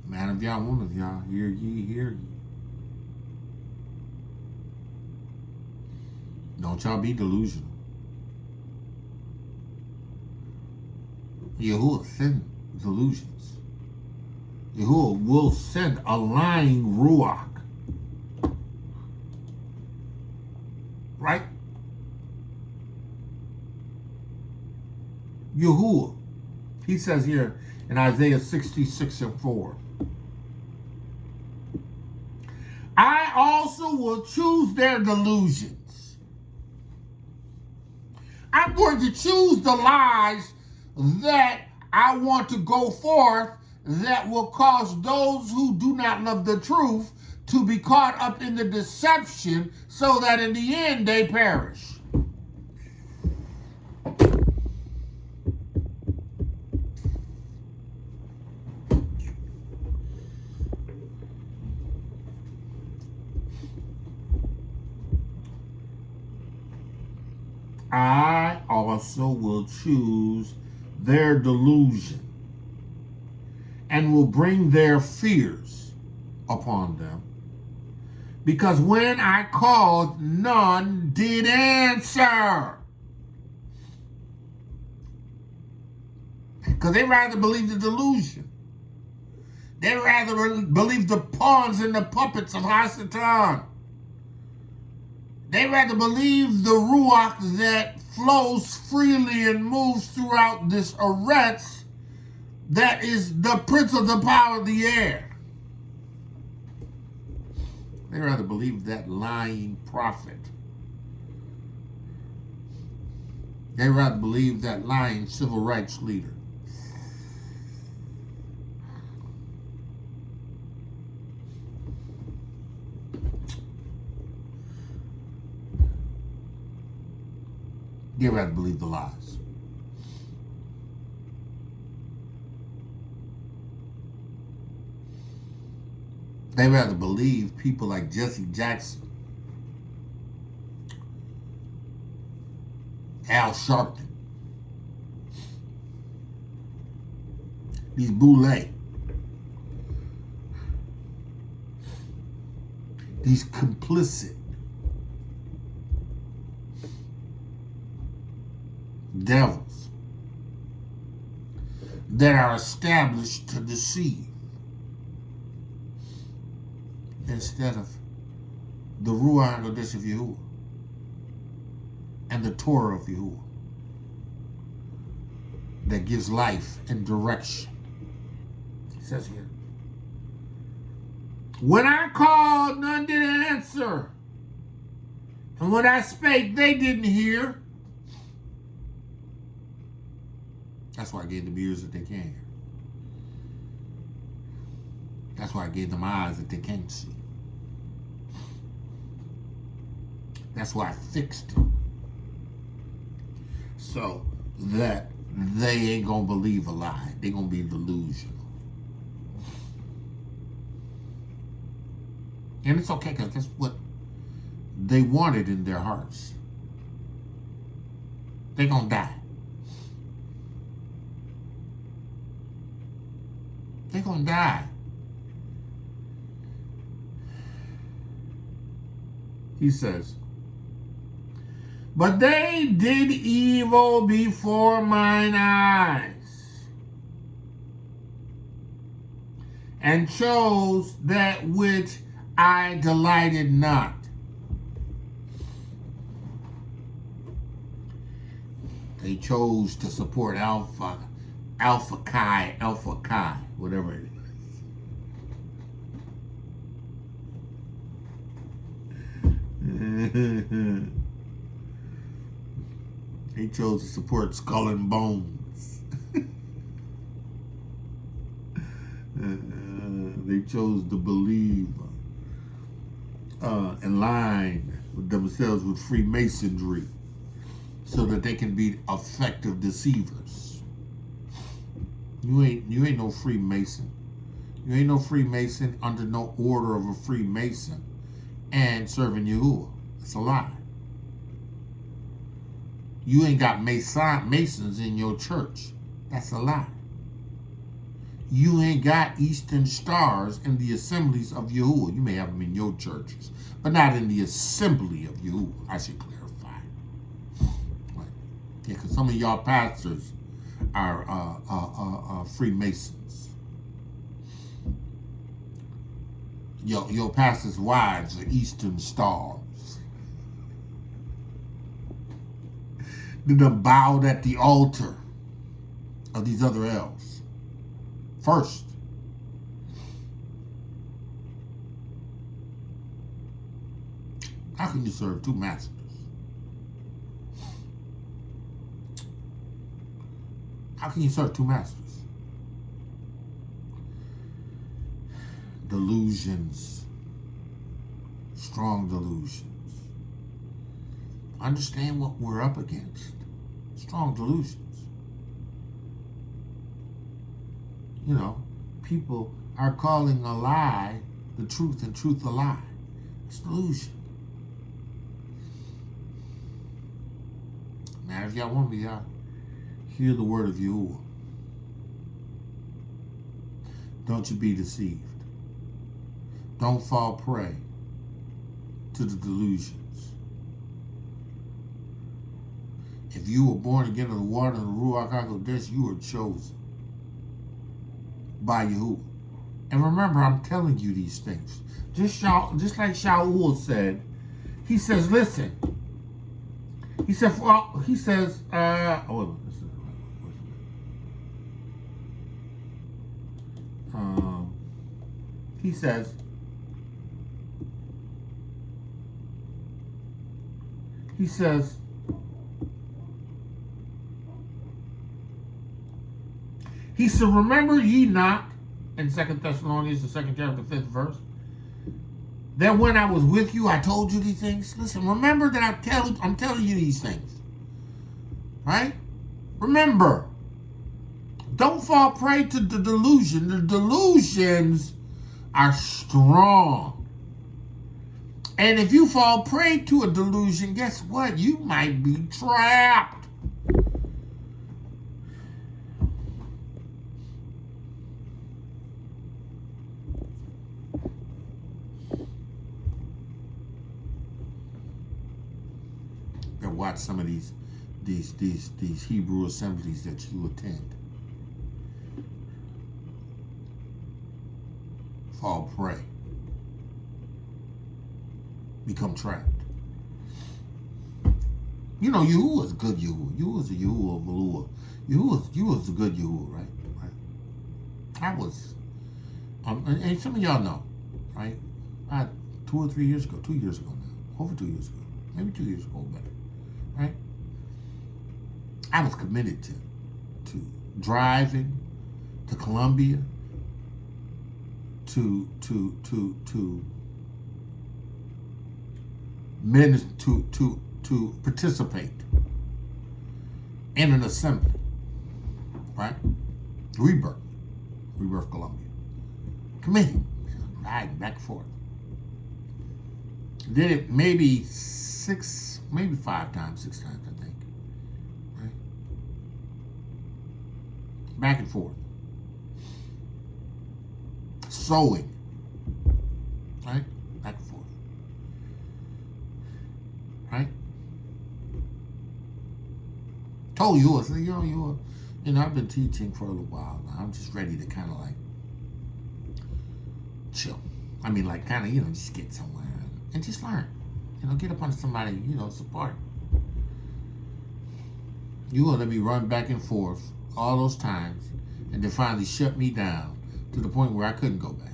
Man of y'all, woman of y'all, hear ye, hear ye. Don't y'all be delusional. Yahuah send delusions. Yahuah will send a lying ruach. Right? Yahuah, he says here in Isaiah 66:4, I also will choose their delusions. I'm going to choose the lies that I want to go forth that will cause those who do not love the truth to be caught up in the deception so that in the end they perish. I also will choose their delusion and will bring their fears upon them. Because when I called, none did answer. Because they rather believe the delusion. They rather believe the pawns and the puppets of Hasatan. They rather believe the ruach that flows freely and moves throughout this eretz that is the prince of the power of the air. They rather believe that lying prophet. They rather believe that lying civil rights leader. They rather believe the lies. They rather believe people like Jesse Jackson, Al Sharpton, these boule, these complicit devils that are established to deceive instead of the ruach of Yahuah and the Torah of Yahuah that gives life and direction. It says here, when I called, none did answer, and when I spake, they didn't hear. That's why I gave them ears that they can't hear. That's why I gave them eyes that they can't see. That's why I fixed them. So that they ain't gonna believe a lie. They gonna be delusional. And it's okay, because that's what they wanted in their hearts. They gonna die. They're going to die. He says, but they did evil before mine eyes, and chose that which I delighted not. They chose to support Alpha Chi, whatever it is. They chose to support Skull and Bones. They chose to believe and line themselves with Freemasonry so that they can be effective deceivers. You ain't no Freemason. You ain't no Freemason under no order of a Freemason and serving Yahuah. It's a lie. You ain't got Masons in your church. That's a lie. You ain't got Eastern Stars in the assemblies of Yahuah. You may have them in your churches, but not in the assembly of Yahuah. I should clarify. Yeah, because some of y'all pastors are Freemasons. Your pastors' wives are Eastern Stars. They done bowed at the altar of these other elves first. How can you serve two masters? How can you serve two masters? Delusions. Strong delusions. Understand what we're up against. Strong delusions. You know, people are calling a lie the truth and truth a lie. It's delusion. Now, if y'all want me, y'all hear the word of Yahuah. Don't you be deceived. Don't fall prey to the delusions. If you were born again of the water and the ruach HaKodesh, you were chosen by Yahuah. And remember, I'm telling you these things. Just like Shaul said, He says, listen. He said, well, he says, he says, remember ye not, in 2 Thessalonians, the 2nd chapter, 5th verse, that when I was with you, I told you these things? Listen, remember that I'm telling you these things. Right? Remember. Don't fall prey to the delusion. The delusions are strong. And if you fall prey to a delusion, guess what? You might be trapped. Watch some of these Hebrew assemblies that you attend. Fall prey. Become trapped. You know, Yahuah is good Yahuah. Yahuah is a Yahuah of Elohiym. Yahuah is a good Yahuah, right? I was, and some of y'all know, right? 2 or 3 years ago, 2 years ago now, over 2 years ago, maybe 2 years ago, better. Right? I was committed to driving to Colombia to participate in an assembly. Right? Rebirth Colombia. Committed. Riding back and forth. Did it maybe 5 times, 6 times, I think. Right? Back and forth. Sowing. Right? Back and forth. Right? Told you, I said, you know, I've been teaching for a little while now. I'm just ready to kind of like chill. I mean, like kind of, just get somewhere and just learn. Get up on somebody, support. You gonna let me run back and forth all those times and then finally shut me down to the point where I couldn't go back.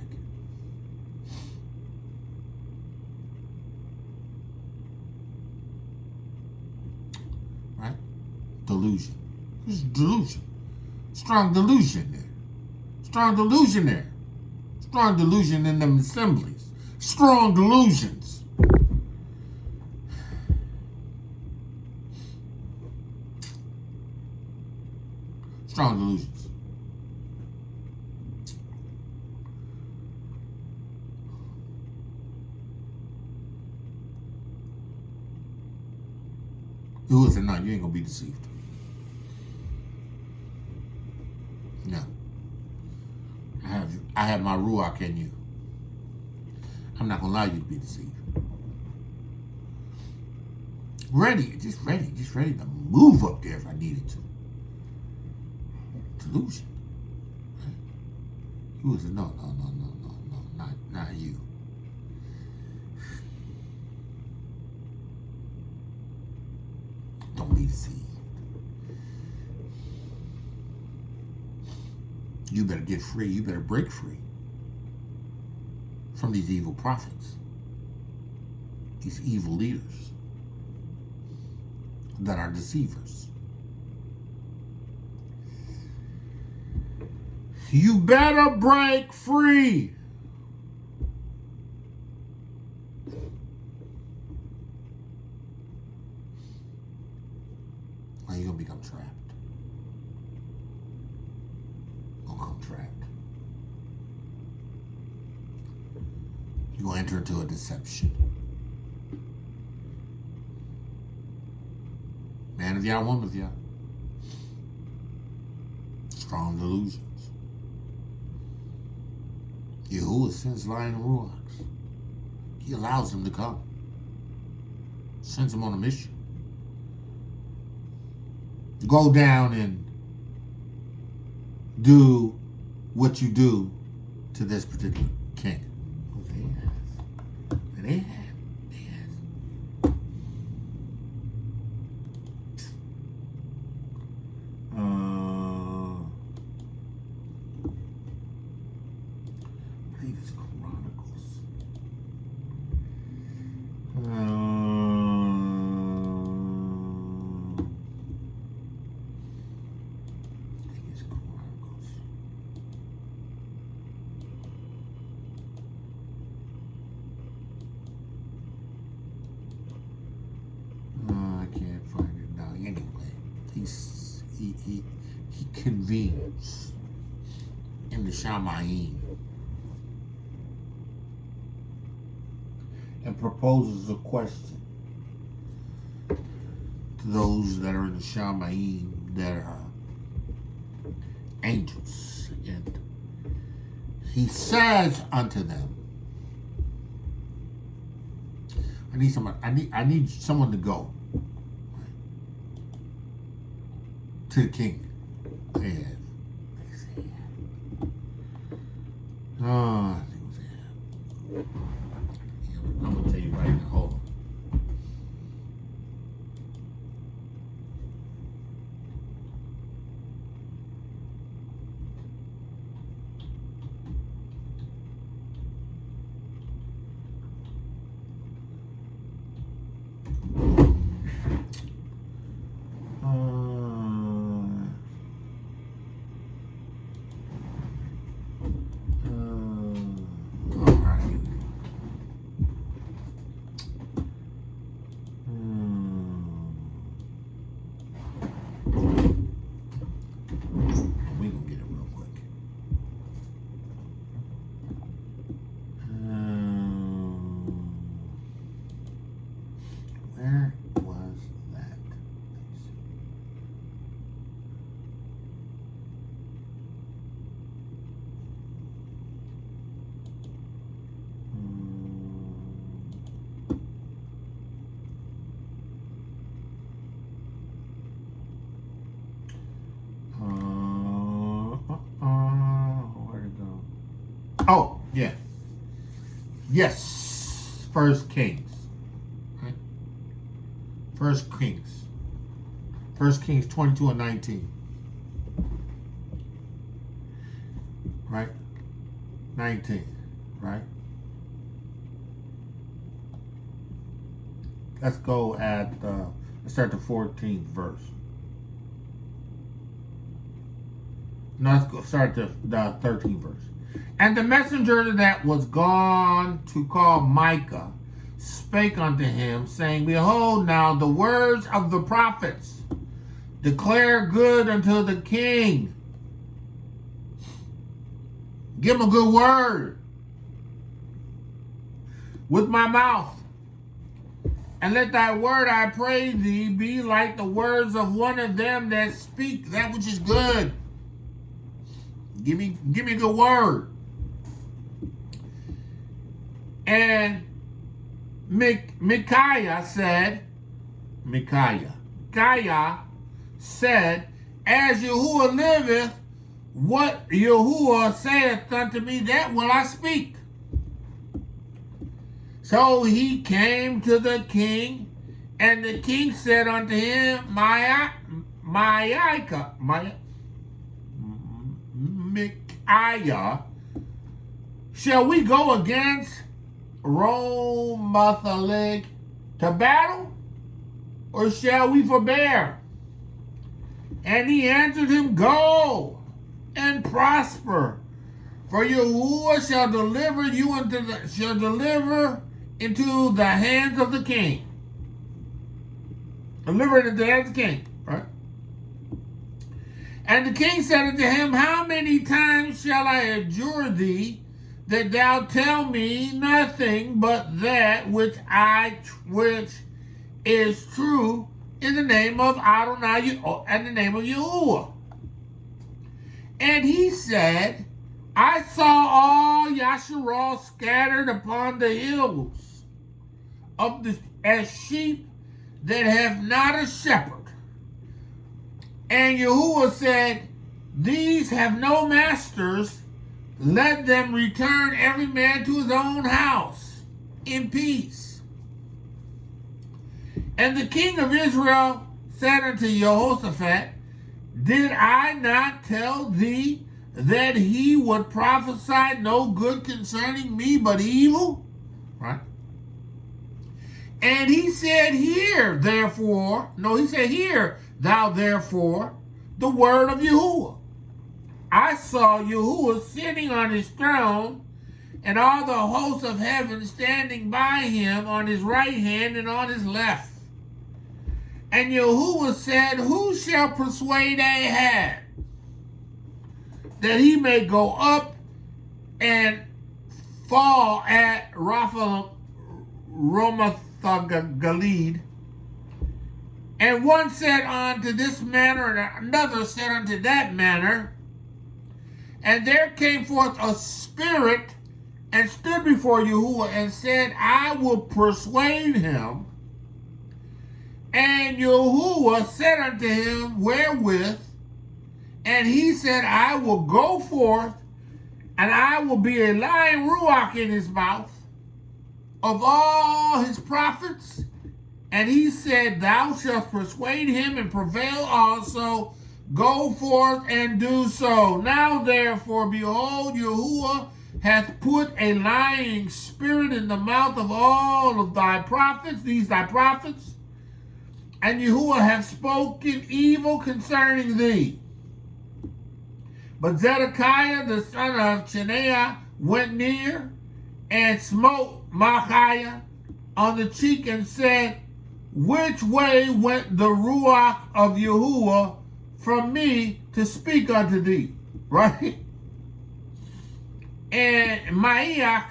Right? Delusion. There's delusion. Strong delusion there. Strong delusion there. Strong delusion in them assemblies. Strong delusions. Strong delusions. Yahuah said, no, you ain't gonna be deceived. No. I have my ruach in you. I'm not gonna allow you to be deceived. Just ready to move up there if I needed to. Delusion. Right? Yahuah said, no, not you. Don't be deceived. You better get free. You better break free from these evil prophets, these evil leaders that are deceivers. You better break free. Or you're going to become trapped. You're going to become trapped. You're going to enter into a deception. Man of Yah, woman of Yah. Strong delusions. Yahuah sends lying ruachs. He allows them to come. Sends them on a mission. Go down and do what you do to this particular king. They have. convenes in the Shamayim and proposes a question to those that are in the Shamayim that are angels. And he says unto them, I need someone to go to the king. And I think it was him. I'm gonna tell you right now. Hold on. Oh, yeah. Yes. First Kings. Right? First Kings. First Kings 22 and 19. Right? 19. Right? Let's go at, let's start the 14th verse. No, let's go start the 13th verse. And the messenger that was gone to call Micah spake unto him, saying, Behold, now the words of the prophets declare good unto the king. Give him a good word with my mouth. And let thy word, I pray thee, be like the words of one of them that speak that which is good. Give me a good word. And Micaiah said, As Yahuah liveth, what Yahuah saith unto me, that will I speak. So he came to the king, and the king said unto him, Micaiah, shall we go against Ramothgilead to battle, or shall we forbear? And he answered him, Go and prosper, for Yahuah shall deliver you into the hands of the king. Deliver it into the hands of the king, right? And the king said unto him, How many times shall I adjure thee, that thou tell me nothing but that which is true in the name of Adonai and the name of Yahuah? And he said, I saw all Yasharal scattered upon the hills as sheep that have not a shepherd. And Yahuah said, These have no masters. Let them return every man to his own house in peace. And the king of Israel said unto Jehoshaphat, Did I not tell thee that he would prophesy no good concerning me, but evil? Right? And he said, Hear thou therefore the word of Yahuah. I saw Yahuah sitting on his throne, and all the hosts of heaven standing by him on his right hand and on his left. And Yahuah said, Who shall persuade Ahab that he may go up and fall at Rapha Galid. And one said unto this manner, and another said unto that manner. And there came forth a spirit and stood before Yahuah and said, I will persuade him. And Yahuah said unto him, wherewith? And he said, I will go forth, and I will be a lying ruach in his mouth of all his prophets. And he said, thou shalt persuade him and prevail also. Go forth and do so. Now therefore, behold, Yahuah hath put a lying spirit in the mouth of all of thy prophets, these thy prophets, and Yahuah hath spoken evil concerning thee. But Zedekiah the son of Chenaanah went near and smote Micaiah on the cheek and said, which way went the ruach of Yahuah from me to speak unto thee? Right? And Micaiah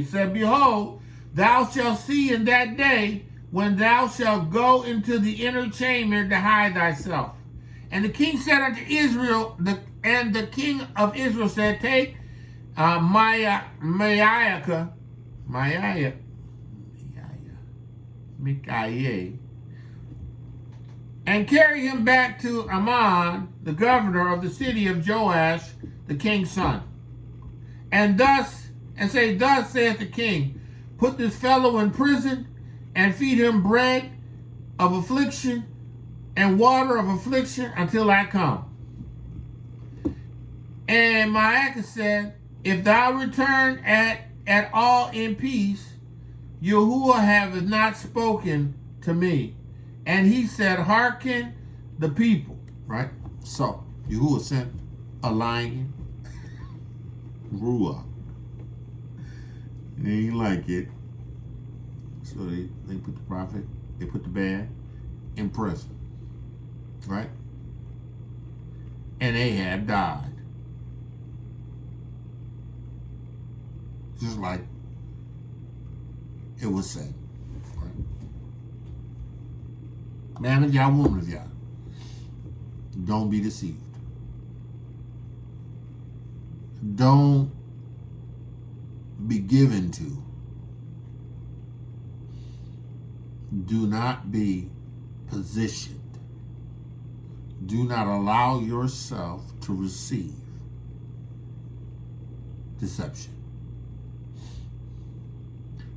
said, behold, thou shalt see in that day when thou shalt go into the inner chamber to hide thyself. And the king said unto Israel, and the king of Israel said, take Micaiah, and carry him back to Ammon, the governor of the city of Joash, the king's son. And say, thus saith the king, put this fellow in prison, and feed him bread of affliction and water of affliction until I come. And Micaiah said, if thou return at all in peace, Yahuah hath not spoken to me. And he said, hearken the people. Right? So, Yahuah sent a lion, ruach. They ain't like it. So they put the prophet, they put the man in prison. Right? And Ahab died. Just like it was said. Right? Man of Yah, woman of Yah, don't be deceived. Don't be given to. Do not be positioned. Do not allow yourself to receive deception.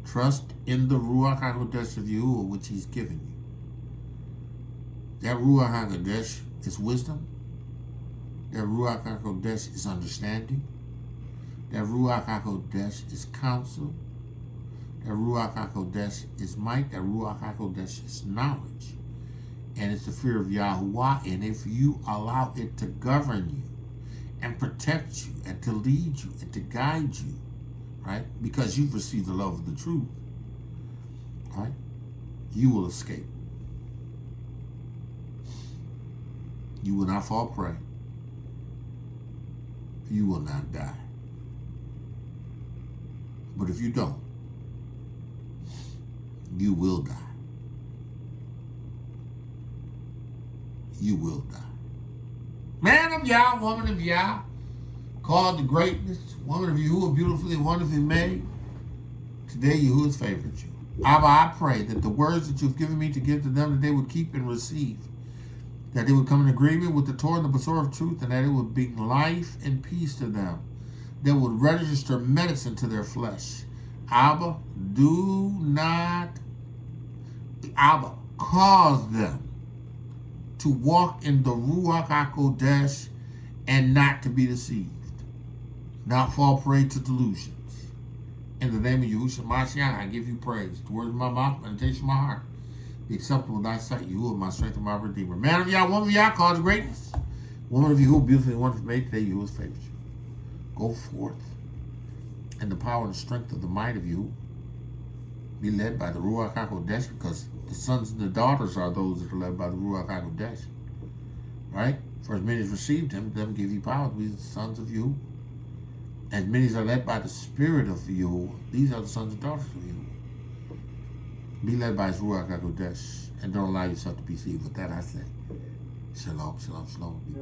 Trust in the Ruach HaKodesh of Yahuah, which he's given you. That Ruach HaKodesh is wisdom. That Ruach HaKodesh is understanding. That Ruach HaKodesh is counsel. That Ruach HaKodesh is might. That Ruach HaKodesh is knowledge. And it's the fear of Yahuah. And if you allow it to govern you and protect you and to lead you and to guide you, right? Because you've received the love of the truth, right? You will escape. You will not fall prey. You will not die. But if you don't, you will die. You will die. Man of Yah, woman of Yah, called to greatness, woman of Yahuah, beautifully and wonderfully made. Today, Yahuah's favored you. Abba, I pray that the words that you've given me to give to them, that they would keep and receive, that they would come in agreement with the Torah and the Basor of truth, and that it would bring life and peace to them, that would register medicine to their flesh. Abba, do not, Abba, cause them to walk in the Ruach HaKodesh and not to be deceived, not fall prey to delusions. In the name of Yahushua Ha'Mashiach, I give you praise. The words of my mouth, meditation of my heart, be acceptable in thy sight. Yahuah, my strength and my redeemer. Man of Yah, woman of Yah, called to greatness. Woman of Yahuah, beautifully and wonderfully made. Today, Yahuah's favored you. Go forth in the power and strength of the might of Yahuah. Be led by the Ruach HaKodesh, because the sons and the daughters are those that are led by the Ruach HaKodesh. right? For as many as received him, them give you power to be the sons of Yahuah. As many as are led by the Spirit of Yahuah, these are the sons and daughters of Yahuah. Be led by his ruach HaKodesh, and don't allow yourself to be deceived. With that I say, shalom, shalom, shalom. Be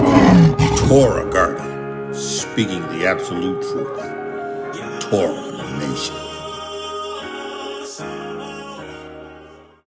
blessed. Torah Garden, speaking the absolute truth. Torah Nation.